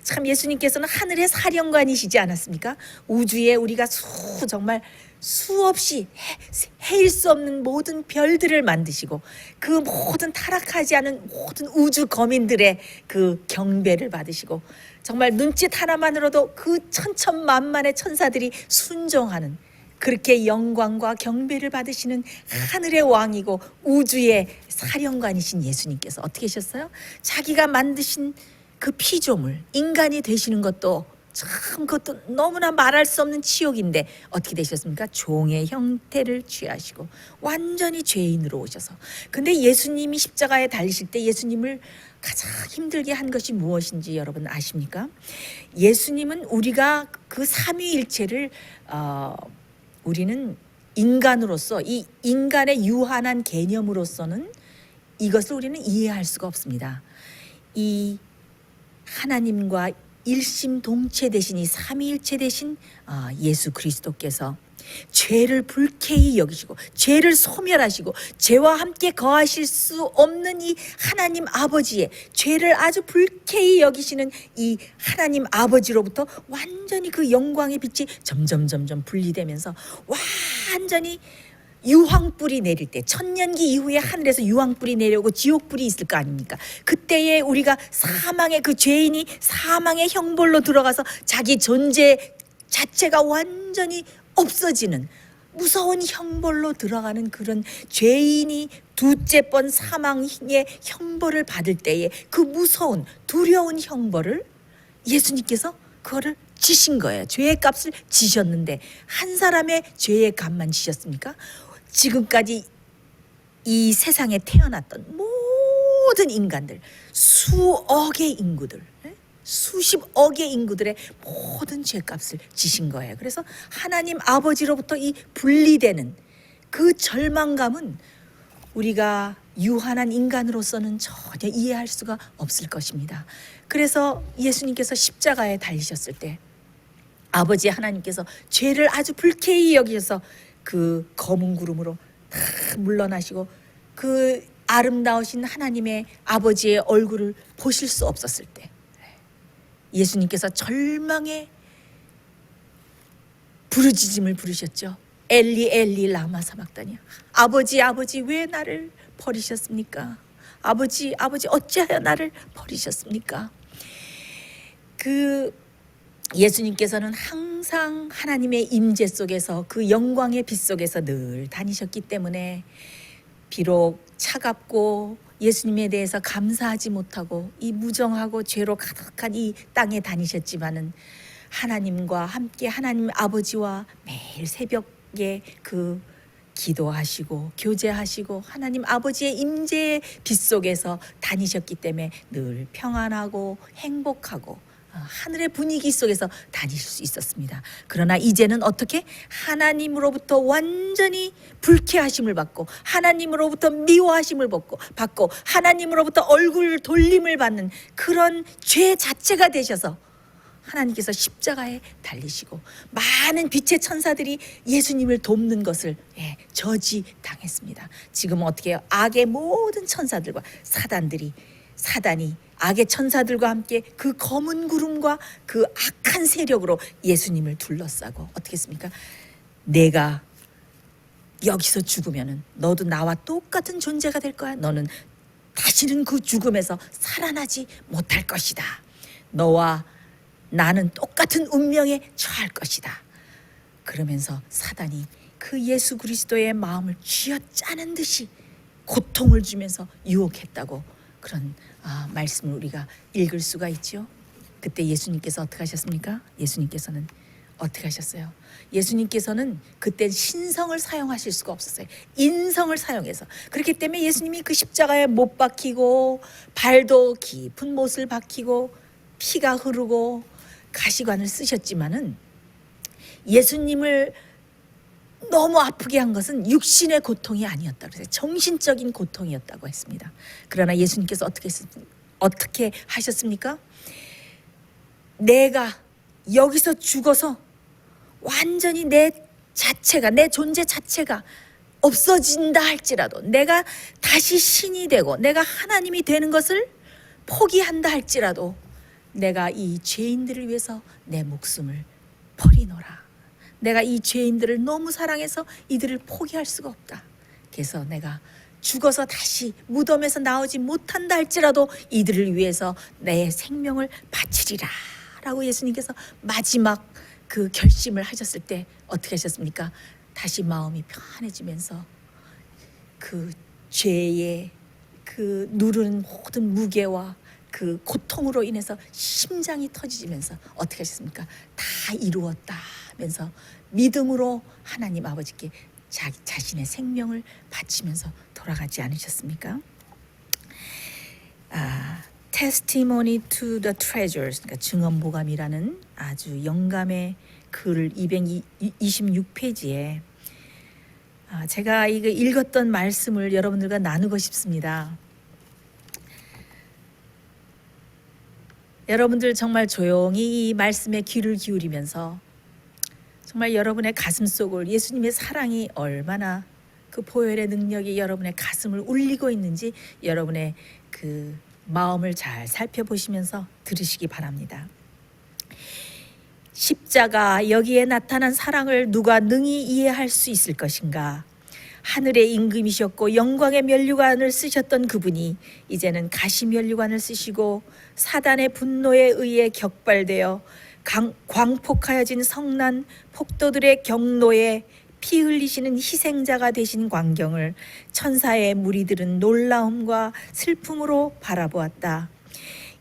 참 예수님께서는 하늘의 사령관이시지 않았습니까? 우주에 우리가 정말 수없이 헤일 수 없는 모든 별들을 만드시고 그 모든 타락하지 않은 모든 우주 거민들의 그 경배를 받으시고 정말 눈짓 하나만으로도 그 천천만만의 천사들이 순종하는 그렇게 영광과 경배를 받으시는 하늘의 왕이고 우주의 사령관이신 예수님께서 어떻게 하셨어요? 자기가 만드신 그 피조물 인간이 되시는 것도 참 그것도 너무나 말할 수 없는 치욕인데 어떻게 되셨습니까? 종의 형태를 취하시고 완전히 죄인으로 오셔서, 근데 예수님이 십자가에 달리실 때 예수님을 가장 힘들게 한 것이 무엇인지 여러분 아십니까? 예수님은 우리가 그 삼위일체를 우리는 인간으로서 이 인간의 유한한 개념으로서는 이것을 우리는 이해할 수가 없습니다. 이 하나님과 일심동체 되신 이 삼위일체 되신 예수 그리스도께서 죄를 불쾌히 여기시고 죄를 소멸하시고 죄와 함께 거하실 수 없는 이 하나님 아버지의 죄를 아주 불쾌히 여기시는 이 하나님 아버지로부터 완전히 그 영광의 빛이 점점 분리되면서 완전히 유황불이 내릴 때, 천년기 이후에 하늘에서 유황불이 내려오고 지옥불이 있을 거 아닙니까? 그때에 우리가 사망의 그 죄인이 사망의 형벌로 들어가서 자기 존재 자체가 완전히 없어지는 무서운 형벌로 들어가는 그런 죄인이 두째 번 사망의 형벌을 받을 때에 그 무서운 두려운 형벌을 예수님께서 그거를 지신 거예요. 죄의 값을 지셨는데 한 사람의 죄의 값만 지셨습니까? 지금까지 이 세상에 태어났던 모든 인간들, 수억의 인구들, 수십억의 인구들의 모든 죄값을 지신 거예요. 그래서 하나님 아버지로부터 이 분리되는 그 절망감은 우리가 유한한 인간으로서는 전혀 이해할 수가 없을 것입니다. 그래서 예수님께서 십자가에 달리셨을 때 아버지 하나님께서 죄를 아주 불쾌히 여기셔서 그 검은 구름으로 다 물러나시고 그 아름다우신 하나님의 아버지의 얼굴을 보실 수 없었을 때 예수님께서 절망의 부르짖음을 부르셨죠. 엘리 엘리 라마 사박다니, 아버지 아버지 왜 나를 버리셨습니까? 아버지 아버지 어찌하여 나를 버리셨습니까? 그 예수님께서는 항상 하나님의 임재 속에서 그 영광의 빛 속에서 늘 다니셨기 때문에 비록 차갑고 예수님에 대해서 감사하지 못하고 이 무정하고 죄로 가득한 이 땅에 다니셨지만은 하나님과 함께 하나님 아버지와 매일 새벽에 그 기도하시고 교제하시고 하나님 아버지의 임재의 빛 속에서 다니셨기 때문에 늘 평안하고 행복하고 하늘의 분위기 속에서 다닐 수 있었습니다. 그러나 이제는 어떻게 하나님으로부터 완전히 불쾌하심을 받고 하나님으로부터 미워하심을 받고 하나님으로부터 얼굴 돌림을 받는 그런 죄 자체가 되셔서 하나님께서 십자가에 달리시고 많은 빛의 천사들이 예수님을 돕는 것을 저지당했습니다. 지금 어떻게 해요? 악의 모든 천사들과 사단이 악의 천사들과 함께 그 검은 구름과 그 악한 세력으로 예수님을 둘러싸고 어떻게 했습니까? 내가 여기서 죽으면은 너도 나와 똑같은 존재가 될 거야. 너는 다시는 그 죽음에서 살아나지 못할 것이다. 너와 나는 똑같은 운명에 처할 것이다. 그러면서 사단이 그 예수 그리스도의 마음을 쥐어짜는 듯이 고통을 주면서 유혹했다고 그런 말씀을 우리가 읽을 수가 있죠. 그때 예수님께서 어떻게 하셨습니까? 예수님께서는 어떻게 하셨어요? 예수님께서는 그때 신성을 사용하실 수가 없었어요. 인성을 사용해서. 그렇기 때문에 예수님이 그 십자가에 못 박히고 발도 깊은 못을 박히고 피가 흐르고 가시관을 쓰셨지만은 예수님을 너무 아프게 한 것은 육신의 고통이 아니었다고 그래서 정신적인 고통이었다고 했습니다. 그러나 예수님께서 어떻게 하셨습니까? 내가 여기서 죽어서 완전히 내 존재 자체가 없어진다 할지라도 내가 다시 신이 되고 내가 하나님이 되는 것을 포기한다 할지라도 내가 이 죄인들을 위해서 내 목숨을 버리노라. 내가 이 죄인들을 너무 사랑해서 이들을 포기할 수가 없다. 그래서 내가 죽어서 다시 무덤에서 나오지 못한다 할지라도 이들을 위해서 내 생명을 바치리라 라고 예수님께서 마지막 그 결심을 하셨을 때 어떻게 하셨습니까? 다시 마음이 편해지면서 그 죄의 그 누르는 모든 무게와 그 고통으로 인해서 심장이 터지면서 어떻게 하셨습니까? 다 이루었다 하면서 믿음으로 하나님 아버지께 자신의 생명을 바치면서 돌아가지 않으셨습니까? Testimony to the Treasures, 그러니까 증언보감이라는 아주 영감의 글 226페이지에 제가 이거 읽었던 말씀을 여러분들과 나누고 싶습니다. 여러분들 정말 조용히 이 말씀에 귀를 기울이면서 정말 여러분의 가슴 속을 예수님의 사랑이 얼마나 그 보혈의 능력이 여러분의 가슴을 울리고 있는지 여러분의 그 마음을 잘 살펴보시면서 들으시기 바랍니다. 십자가 여기에 나타난 사랑을 누가 능히 이해할 수 있을 것인가? 하늘의 임금이셨고 영광의 면류관을 쓰셨던 그분이 이제는 가시 면류관을 쓰시고 사단의 분노에 의해 격발되어 광폭하여진 성난 폭도들의 경로에 피 흘리시는 희생자가 되신 광경을 천사의 무리들은 놀라움과 슬픔으로 바라보았다.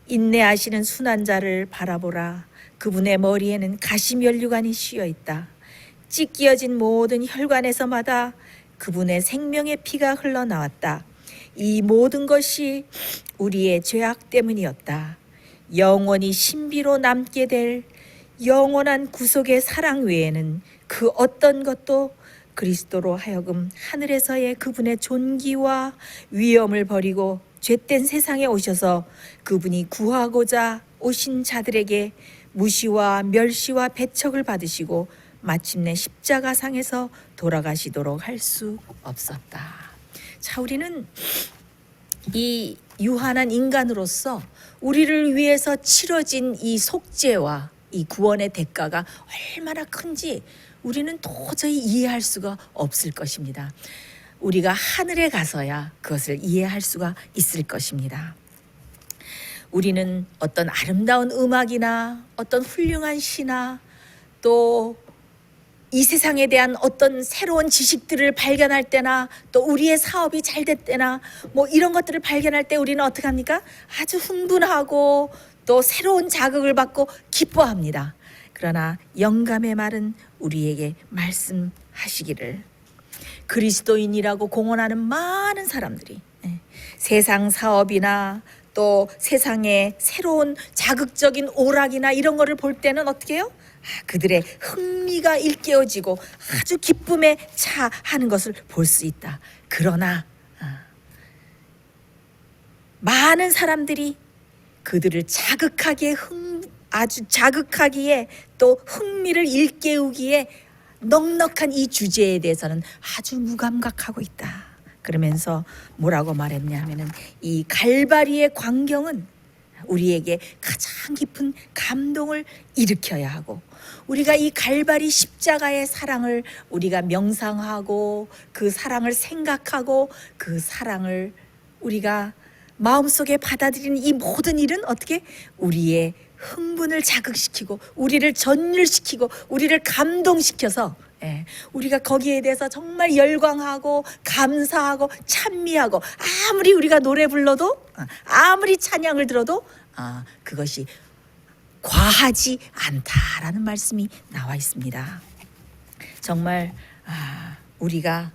인내하시는 순환자를 바라보라. 그분의 머리에는 가시 면류관이 씌어 있다. 찢기어진 모든 혈관에서마다 그분의 생명의 피가 흘러나왔다. 이 모든 것이 우리의 죄악 때문이었다. 영원히 신비로 남게 될 영원한 구속의 사랑 외에는 그 어떤 것도 그리스도로 하여금 하늘에서의 그분의 존귀와 위엄을 버리고 죄된 세상에 오셔서 그분이 구하고자 오신 자들에게 무시와 멸시와 배척을 받으시고 마침내 십자가상에서 돌아가시도록 할 수 없었다. 자, 우리는 이 유한한 인간으로서 우리를 위해서 치러진 이 속죄와 이 구원의 대가가 얼마나 큰지 우리는 도저히 이해할 수가 없을 것입니다. 우리가 하늘에 가서야 그것을 이해할 수가 있을 것입니다. 우리는 어떤 아름다운 음악이나 어떤 훌륭한 시나 또 이 세상에 대한 어떤 새로운 지식들을 발견할 때나 또 우리의 사업이 잘 됐대나 뭐 이런 것들을 발견할 때 우리는 어떻게 합니까? 아주 흥분하고 또 새로운 자극을 받고 기뻐합니다. 그러나 영감의 말은 우리에게 말씀하시기를, 그리스도인이라고 공언하는 많은 사람들이 세상 사업이나 또 세상의 새로운 자극적인 오락이나 이런 거를 볼 때는 어떻게 해요? 그들의 흥미가 일깨워지고 아주 기쁨에 차하는 것을 볼 수 있다. 그러나 많은 사람들이 그들을 자극하기에 아주 자극하기에 또 흥미를 일깨우기에 넉넉한 이 주제에 대해서는 아주 무감각하고 있다. 그러면서 뭐라고 말했냐 하면은 이 갈바리의 광경은 우리에게 가장 깊은 감동을 일으켜야 하고, 우리가 이 갈바리 십자가의 사랑을 우리가 명상하고 그 사랑을 생각하고 그 사랑을 우리가 마음속에 받아들이는 이 모든 일은 어떻게 우리의 흥분을 자극시키고 우리를 전율시키고 우리를 감동시켜서 우리가 거기에 대해서 정말 열광하고 감사하고 찬미하고, 아무리 우리가 노래 불러도 아무리 찬양을 들어도 그것이 과하지 않다라는 말씀이 나와 있습니다. 정말 우리가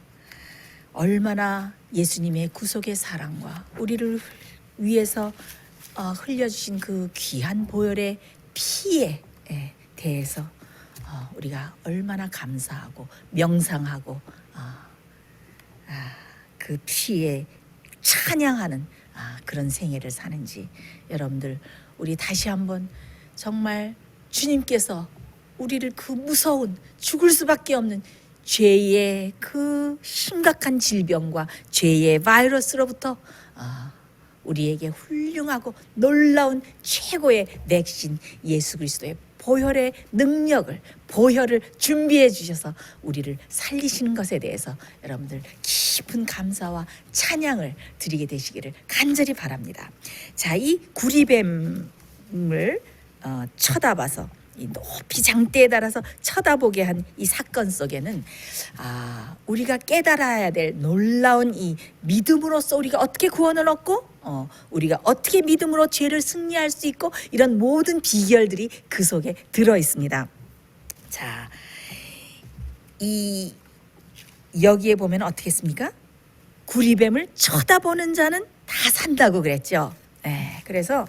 얼마나 예수님의 구속의 사랑과 우리를 위해서 흘려주신 그 귀한 보혈의 피에 대해서 우리가 얼마나 감사하고 명상하고 그 피에 찬양하는 그런 생애를 사는지, 여러분들 우리 다시 한번 정말 주님께서 우리를 그 무서운 죽을 수밖에 없는 죄의 그 심각한 질병과 죄의 바이러스로부터 우리에게 훌륭하고 놀라운 최고의 맥신 예수 그리스도의 보혈의 능력을, 보혈을 준비해 주셔서 우리를 살리시는 것에 대해서 여러분들 깊은 감사와 찬양을 드리게 되시기를 간절히 바랍니다. 자, 이 구리뱀을 쳐다봐서 이 높이 장대에 달아서 쳐다보게 한 이 사건 속에는 우리가 깨달아야 될 놀라운 이 믿음으로써 우리가 어떻게 구원을 얻고 우리가 어떻게 믿음으로 죄를 승리할 수 있고, 이런 모든 비결들이 그 속에 들어 있습니다. 자, 여기에 보면 어떻게 했습니까? 구리뱀을 쳐다보는 자는 다 산다고 그랬죠. 그래서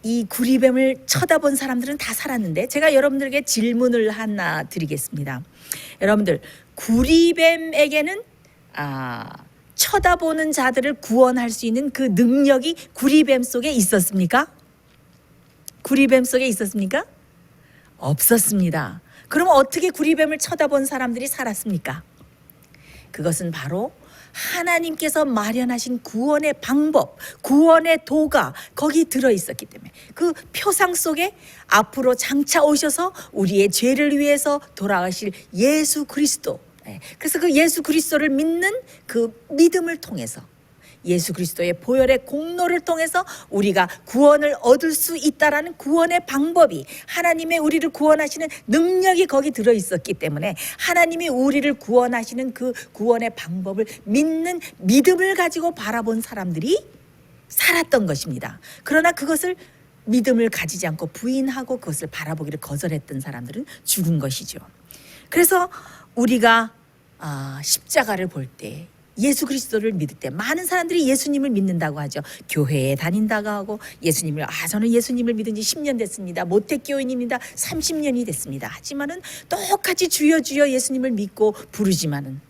이 구리뱀을 쳐다본 사람들은 다 살았는데, 제가 여러분들에게 질문을 하나 드리겠습니다. 여러분들, 구리뱀에게는 쳐다보는 자들을 구원할 수 있는 그 능력이 구리뱀 속에 있었습니까? 구리뱀 속에 있었습니까? 없었습니다. 그럼 어떻게 구리뱀을 쳐다본 사람들이 살았습니까? 그것은 바로 하나님께서 마련하신 구원의 방법, 구원의 도가 거기 들어있었기 때문에, 그 표상 속에 앞으로 장차 오셔서 우리의 죄를 위해서 돌아가실 예수 그리스도, 그래서 그 예수 그리스도를 믿는 그 믿음을 통해서, 예수 그리스도의 보혈의 공로를 통해서 우리가 구원을 얻을 수 있다라는 구원의 방법이, 하나님의 우리를 구원하시는 능력이 거기 들어있었기 때문에 하나님이 우리를 구원하시는 그 구원의 방법을 믿는 믿음을 가지고 바라본 사람들이 살았던 것입니다. 그러나 그것을 믿음을 가지지 않고 부인하고 그것을 바라보기를 거절했던 사람들은 죽은 것이죠. 그래서 우리가 십자가를 볼 때 예수 그리스도를 믿을 때 많은 사람들이 예수님을 믿는다고 하죠. 교회에 다닌다고 하고 예수님을 저는 예수님을 믿은 지 10년 됐습니다. 모태교인입니다. 30년이 됐습니다. 하지만은 똑같이 주여 주여 예수님을 믿고 부르지만은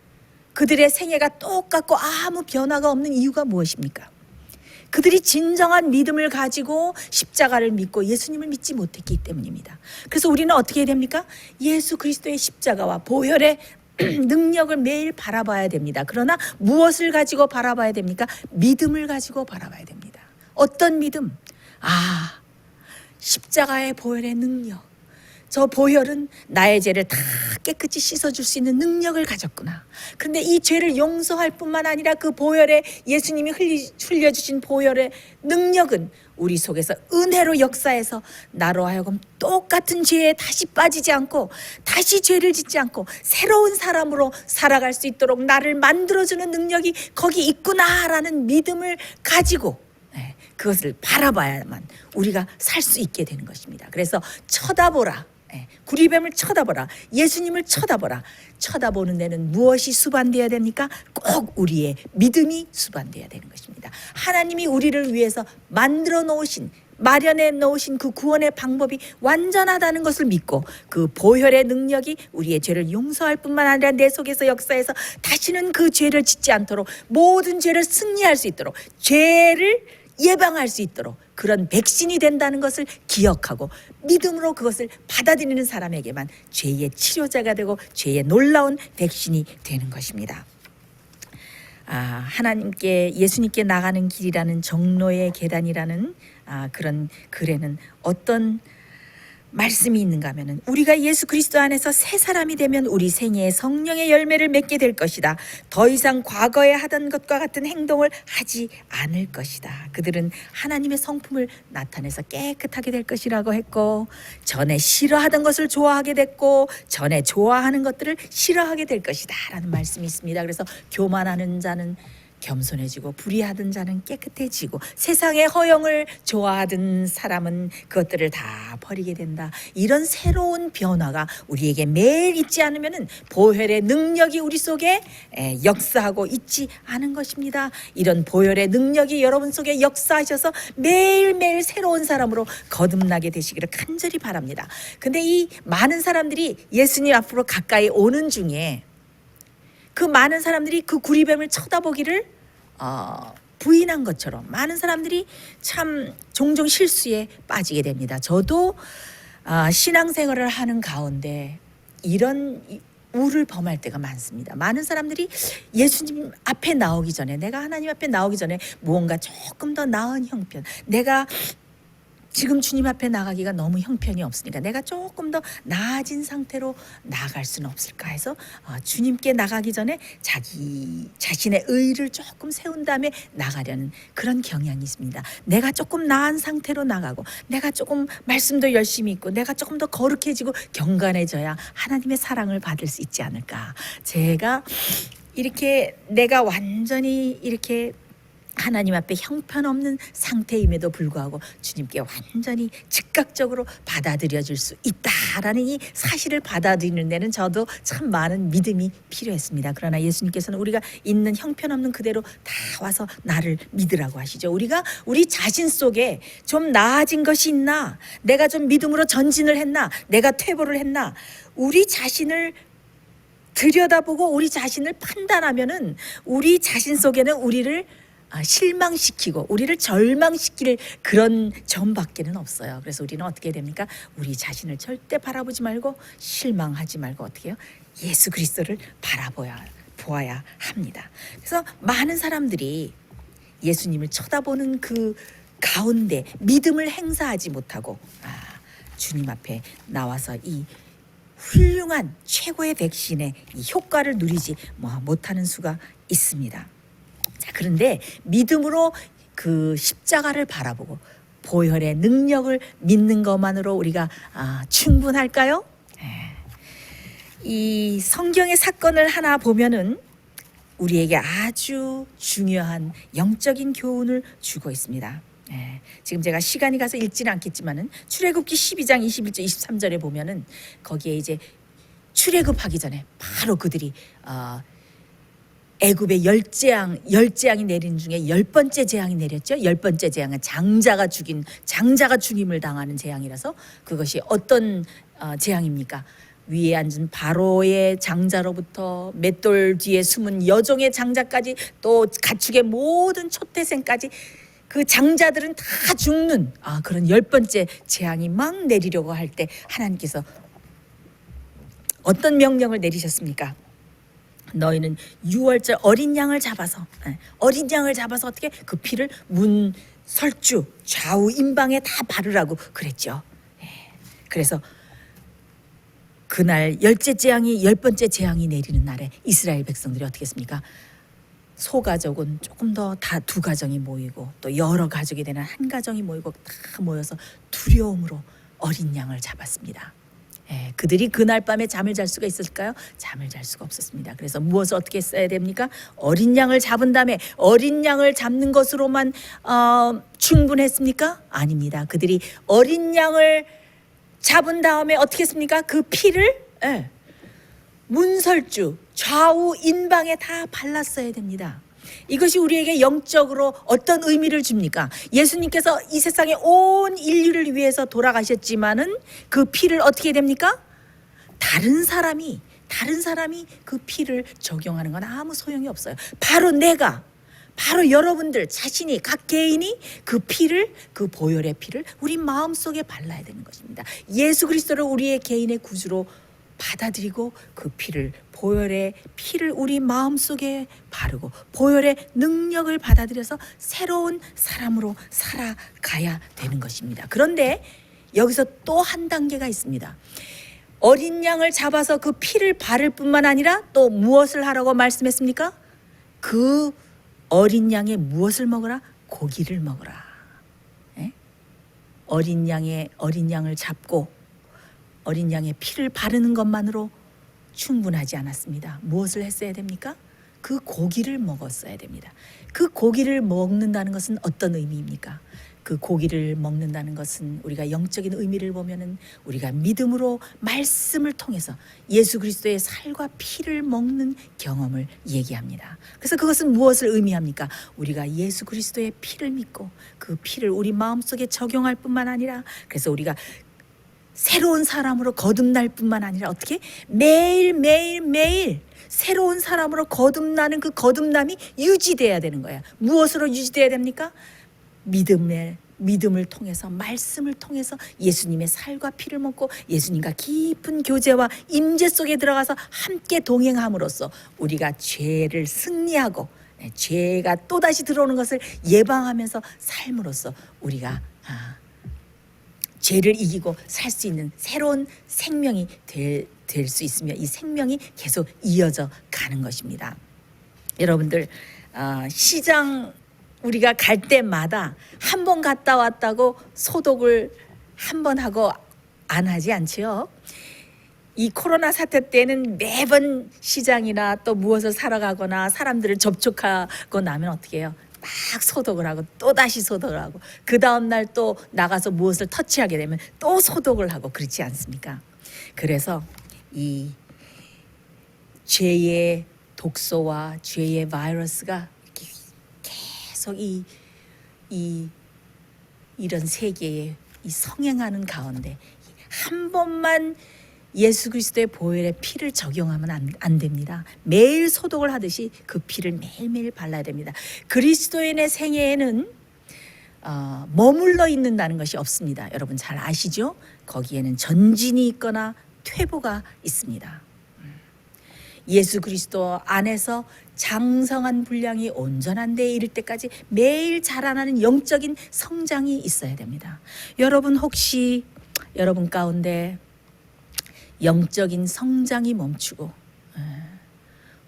그들의 생애가 똑같고 아무 변화가 없는 이유가 무엇입니까? 그들이 진정한 믿음을 가지고 십자가를 믿고 예수님을 믿지 못했기 때문입니다. 그래서 우리는 어떻게 해야 됩니까? 예수 그리스도의 십자가와 보혈의 능력을 매일 바라봐야 됩니다. 그러나 무엇을 가지고 바라봐야 됩니까? 믿음을 가지고 바라봐야 됩니다. 어떤 믿음? 십자가의 보혈의 능력. 저 보혈은 나의 죄를 다 깨끗이 씻어줄 수 있는 능력을 가졌구나. 그런데 이 죄를 용서할 뿐만 아니라 그 보혈에 예수님이 흘려주신 보혈의 능력은 우리 속에서 은혜로 역사해서 나로 하여금 똑같은 죄에 다시 빠지지 않고 다시 죄를 짓지 않고 새로운 사람으로 살아갈 수 있도록 나를 만들어주는 능력이 거기 있구나라는 믿음을 가지고 그것을 바라봐야만 우리가 살 수 있게 되는 것입니다. 그래서 쳐다보라. 구리뱀을 쳐다보라. 예수님을 쳐다보라. 쳐다보는 데는 무엇이 수반되어야 됩니까? 꼭 우리의 믿음이 수반되어야 되는 것입니다. 하나님이 우리를 위해서 만들어 놓으신 마련해 놓으신 그 구원의 방법이 완전하다는 것을 믿고 그 보혈의 능력이 우리의 죄를 용서할 뿐만 아니라 내 속에서 역사해서 다시는 그 죄를 짓지 않도록 모든 죄를 승리할 수 있도록 죄를 예방할 수 있도록 그런 백신이 된다는 것을 기억하고 믿음으로 그것을 받아들이는 사람에게만 죄의 치료자가 되고 죄의 놀라운 백신이 되는 것입니다. 하나님께 예수님께 나가는 길이라는 정로의 계단이라는 그런 글에는 어떤 말씀이 있는가 하면은 우리가 예수 그리스도 안에서 새 사람이 되면 우리 생애에 성령의 열매를 맺게 될 것이다. 더 이상 과거에 하던 것과 같은 행동을 하지 않을 것이다. 그들은 하나님의 성품을 나타내서 깨끗하게 될 것이라고 했고 전에 싫어하던 것을 좋아하게 됐고 전에 좋아하는 것들을 싫어하게 될 것이다 라는 말씀이 있습니다. 그래서 교만하는 자는 겸손해지고 불의하던 자는 깨끗해지고 세상의 허영을 좋아하던 사람은 그것들을 다 버리게 된다. 이런 새로운 변화가 우리에게 매일 있지 않으면은 보혈의 능력이 우리 속에 역사하고 있지 않은 것입니다. 이런 보혈의 능력이 여러분 속에 역사하셔서 매일매일 새로운 사람으로 거듭나게 되시기를 간절히 바랍니다. 근데 이 많은 사람들이 예수님 앞으로 가까이 오는 중에 그 많은 사람들이 그 구리뱀을 쳐다보기를 부인한 것처럼 많은 사람들이 참 종종 실수에 빠지게 됩니다. 저도 신앙생활을 하는 가운데 이런 우를 범할 때가 많습니다. 많은 사람들이 예수님 앞에 나오기 전에 내가 하나님 앞에 나오기 전에 무언가 조금 더 나은 형편 내가 지금 주님 앞에 나가기가 너무 형편이 없으니까 내가 조금 더 나아진 상태로 나아갈 수는 없을까 해서 주님께 나가기 전에 자기 자신의 의를 조금 세운 다음에 나가려는 그런 경향이 있습니다. 내가 조금 나은 상태로 나가고 내가 조금 말씀도 열심히 있고 내가 조금 더 거룩해지고 경건해져야 하나님의 사랑을 받을 수 있지 않을까. 제가 이렇게 내가 완전히 이렇게 하나님 앞에 형편없는 상태임에도 불구하고 주님께 완전히 즉각적으로 받아들여질 수 있다라는 이 사실을 받아들이는 데는 저도 참 많은 믿음이 필요했습니다. 그러나 예수님께서는 우리가 있는 형편없는 그대로 다 와서 나를 믿으라고 하시죠. 우리가 우리 자신 속에 좀 나아진 것이 있나, 내가 좀 믿음으로 전진을 했나, 내가 퇴보를 했나, 우리 자신을 들여다보고 우리 자신을 판단하면은 우리 자신 속에는 우리를 실망시키고 우리를 절망시킬 그런 점밖에는 없어요. 그래서 우리는 어떻게 됩니까? 우리 자신을 절대 바라보지 말고 실망하지 말고 어떻게 해요? 예수 그리스도를 보아야 합니다. 그래서 많은 사람들이 예수님을 쳐다보는 그 가운데 믿음을 행사하지 못하고 주님 앞에 나와서 이 훌륭한 최고의 백신의 이 효과를 누리지 못하는 수가 있습니다. 자, 그런데 믿음으로 그 십자가를 바라보고 보혈의 능력을 믿는 것만으로 우리가 충분할까요? 이 성경의 사건을 하나 보면은 우리에게 아주 중요한 영적인 교훈을 주고 있습니다. 지금 제가 시간이 가서 읽지는 않겠지만은 출애굽기 12장 21절 23절에 보면은 거기에 이제 출애굽하기 전에 바로 그들이 애굽의 열 재앙이 내린 중에 10번째 재앙이 내렸죠. 10번째 재앙은 장자가 죽임을 당하는 재앙이라서 그것이 어떤 재앙입니까? 위에 앉은 바로의 장자로부터 맷돌 뒤에 숨은 여종의 장자까지 또 가축의 모든 초태생까지 그 장자들은 다 죽는 그런 10번째 재앙이 막 내리려고 할 때 하나님께서 어떤 명령을 내리셨습니까? 너희는 6월절 어린 양을 잡아서 어떻게 그 피를 문 설주 좌우 임방에 다 바르라고 그랬죠. 그래서 그날 10번째 재앙이 내리는 날에 이스라엘 백성들이 어떻게 했습니까? 소가족은 조금 더 다 두 가정이 모이고 또 여러 가족이 되는 한 가정이 모이고 다 모여서 두려움으로 어린 양을 잡았습니다. 그들이 그날 밤에 잠을 잘 수가 있었을까요? 잠을 잘 수가 없었습니다. 그래서 무엇을 어떻게 써야 됩니까? 어린 양을 잡은 다음에 어린 양을 잡는 것으로만 충분했습니까? 아닙니다. 그들이 어린 양을 잡은 다음에 어떻게 했습니까? 그 피를 문설주 좌우 인방에 다 발랐어야 됩니다. 이것이 우리에게 영적으로 어떤 의미를 줍니까? 예수님께서 이 세상에 온 인류를 위해서 돌아가셨지만은 그 피를 어떻게 됩니까? 다른 사람이 그 피를 적용하는 건 아무 소용이 없어요. 바로 여러분들 자신이 각 개인이 그 피를, 그 보혈의 피를 우리 마음속에 발라야 되는 것입니다. 예수 그리스도를 우리의 개인의 구주로 받아들이고 그 피를, 보혈의 피를 우리 마음속에 바르고 보혈의 능력을 받아들여서 새로운 사람으로 살아가야 되는 것입니다. 그런데 여기서 또 한 단계가 있습니다. 어린 양을 잡아서 그 피를 바를 뿐만 아니라 또 무엇을 하라고 말씀했습니까? 그 어린 양의 무엇을 먹으라? 고기를 먹으라. 어린 양을 잡고 어린 양의 피를 바르는 것만으로 충분하지 않았습니다. 무엇을 했어야 됩니까? 그 고기를 먹었어야 됩니다. 그 고기를 먹는다는 것은 어떤 의미입니까? 그 고기를 먹는다는 것은 우리가 영적인 의미를 보면은 우리가 믿음으로 말씀을 통해서 예수 그리스도의 살과 피를 먹는 경험을 얘기합니다. 그래서 그것은 무엇을 의미합니까? 우리가 예수 그리스도의 피를 믿고 그 피를 우리 마음속에 적용할 뿐만 아니라 그래서 우리가 새로운 사람으로 거듭날 뿐만 아니라 어떻게 매일 새로운 사람으로 거듭나는 그 거듭남이 유지돼야 되는 거야. 무엇으로 유지돼야 됩니까? 믿음을 통해서 말씀을 통해서 예수님의 살과 피를 먹고 예수님과 깊은 교제와 임재 속에 들어가서 함께 동행함으로써 우리가 죄를 승리하고 죄가 또다시 들어오는 것을 예방하면서 삶으로써 우리가 죄를 이기고 살 수 있는 새로운 생명이 될 수 있으며 이 생명이 계속 이어져 가는 것입니다. 여러분들 시장 우리가 갈 때마다 한 번 갔다 왔다고 소독을 한 번 하고 안 하지 않지요. 이 코로나 사태 때는 매번 시장이나 또 무엇을 사러 가거나 사람들을 접촉하고 나면 어떻게 해요? 막 소독을 하고 또다시 소독을 하고 그 다음날 또 나가서 무엇을 터치하게 되면 또 소독을 하고 그렇지 않습니까? 그래서 이 죄의 독소와 죄의 바이러스가 이렇게 계속 이런 세계에 이 성행하는 가운데 한 번만 예수 그리스도의 보혈의 피를 적용하면 안 됩니다. 매일 소독을 하듯이 그 피를 매일매일 발라야 됩니다. 그리스도인의 생애에는 머물러 있는다는 것이 없습니다. 여러분 잘 아시죠? 거기에는 전진이 있거나 퇴보가 있습니다. 예수 그리스도 안에서 장성한 분량이 온전한 데에 이를 때까지 매일 자라나는 영적인 성장이 있어야 됩니다. 여러분 혹시 여러분 가운데 영적인 성장이 멈추고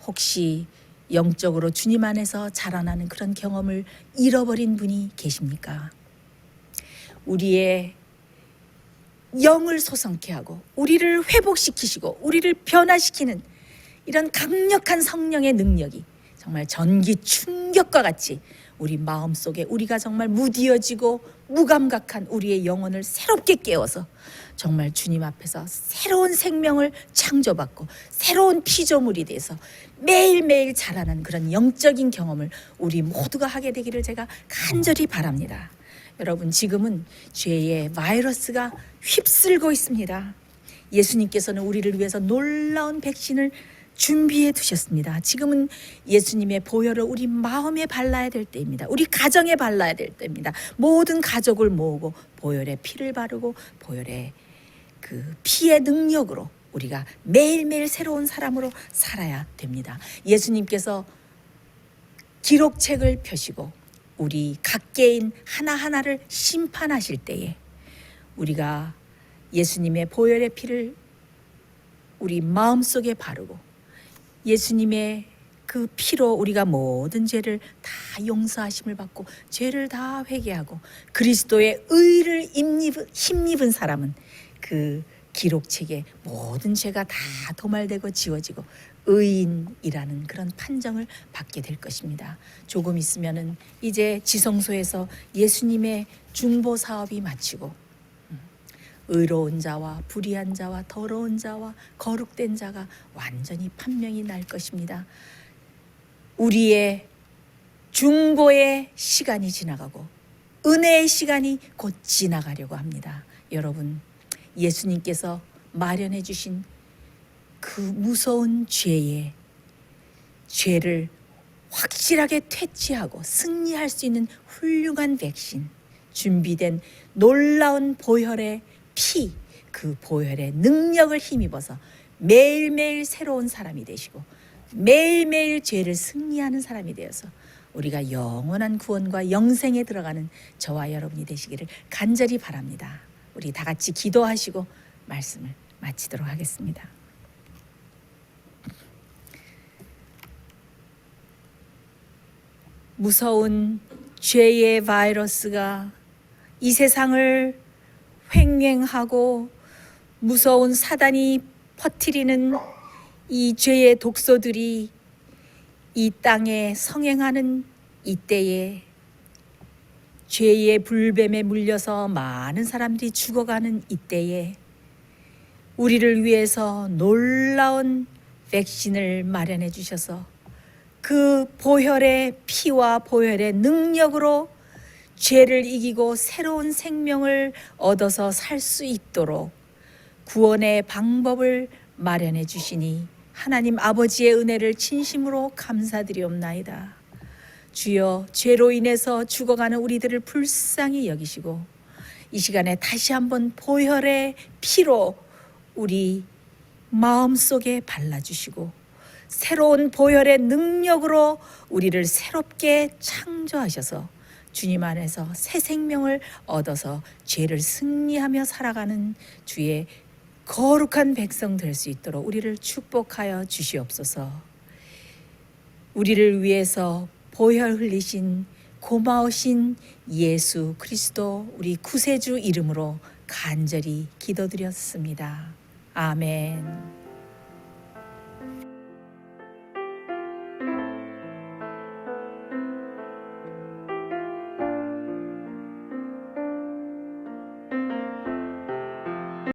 혹시 영적으로 주님 안에서 자라나는 그런 경험을 잃어버린 분이 계십니까? 우리의 영을 소성케 하고 우리를 회복시키시고 우리를 변화시키는 이런 강력한 성령의 능력이 정말 전기 충격과 같이 우리 마음속에 우리가 정말 무디어지고 무감각한 우리의 영혼을 새롭게 깨워서 정말 주님 앞에서 새로운 생명을 창조받고 새로운 피조물이 돼서 매일매일 자라는 그런 영적인 경험을 우리 모두가 하게 되기를 제가 간절히 바랍니다. 여러분, 지금은 죄의 바이러스가 휩쓸고 있습니다. 예수님께서는 우리를 위해서 놀라운 백신을 준비해 두셨습니다. 지금은 예수님의 보혈을 우리 마음에 발라야 될 때입니다. 우리 가정에 발라야 될 때입니다. 모든 가족을 모으고 보혈의 피를 바르고 보혈의 그 피의 능력으로 우리가 매일매일 새로운 사람으로 살아야 됩니다. 예수님께서 기록책을 펴시고 우리 각개인 하나하나를 심판하실 때에 우리가 예수님의 보혈의 피를 우리 마음속에 바르고 예수님의 그 피로 우리가 모든 죄를 다 용서하심을 받고 죄를 다 회개하고 그리스도의 의를 힘입은 사람은 그 기록책에 모든 죄가 다 도말되고 지워지고 의인이라는 그런 판정을 받게 될 것입니다. 조금 있으면은 이제 지성소에서 예수님의 중보 사업이 마치고 의로운 자와 불의한 자와 더러운 자와 거룩된 자가 완전히 판명이 날 것입니다. 우리의 중보의 시간이 지나가고 은혜의 시간이 곧 지나가려고 합니다. 여러분, 예수님께서 마련해 주신 그 무서운 죄를 확실하게 퇴치하고 승리할 수 있는 훌륭한 백신, 준비된 놀라운 보혈의 피, 그 보혈의 능력을 힘입어서 매일매일 새로운 사람이 되시고 매일매일 죄를 승리하는 사람이 되어서 우리가 영원한 구원과 영생에 들어가는 저와 여러분이 되시기를 간절히 바랍니다. 우리 다 같이 기도하시고 말씀을 마치도록 하겠습니다. 무서운 죄의 바이러스가 이 세상을 횡행하고 무서운 사단이 퍼뜨리는 이 죄의 독소들이 이 땅에 성행하는 이때에 죄의 불뱀에 물려서 많은 사람들이 죽어가는 이때에 우리를 위해서 놀라운 백신을 마련해 주셔서 그 보혈의 피와 보혈의 능력으로 죄를 이기고 새로운 생명을 얻어서 살 수 있도록 구원의 방법을 마련해 주시니 하나님 아버지의 은혜를 진심으로 감사드리옵나이다. 주여, 죄로 인해서 죽어가는 우리들을 불쌍히 여기시고 이 시간에 다시 한번 보혈의 피로 우리 마음속에 발라주시고 새로운 보혈의 능력으로 우리를 새롭게 창조하셔서 주님 안에서 새 생명을 얻어서 죄를 승리하며 살아가는 주의 거룩한 백성 될 수 있도록 우리를 축복하여 주시옵소서. 우리를 위해서 보혈 흘리신 고마우신 예수 그리스도 우리 구세주 이름으로 간절히 기도드렸습니다. 아멘.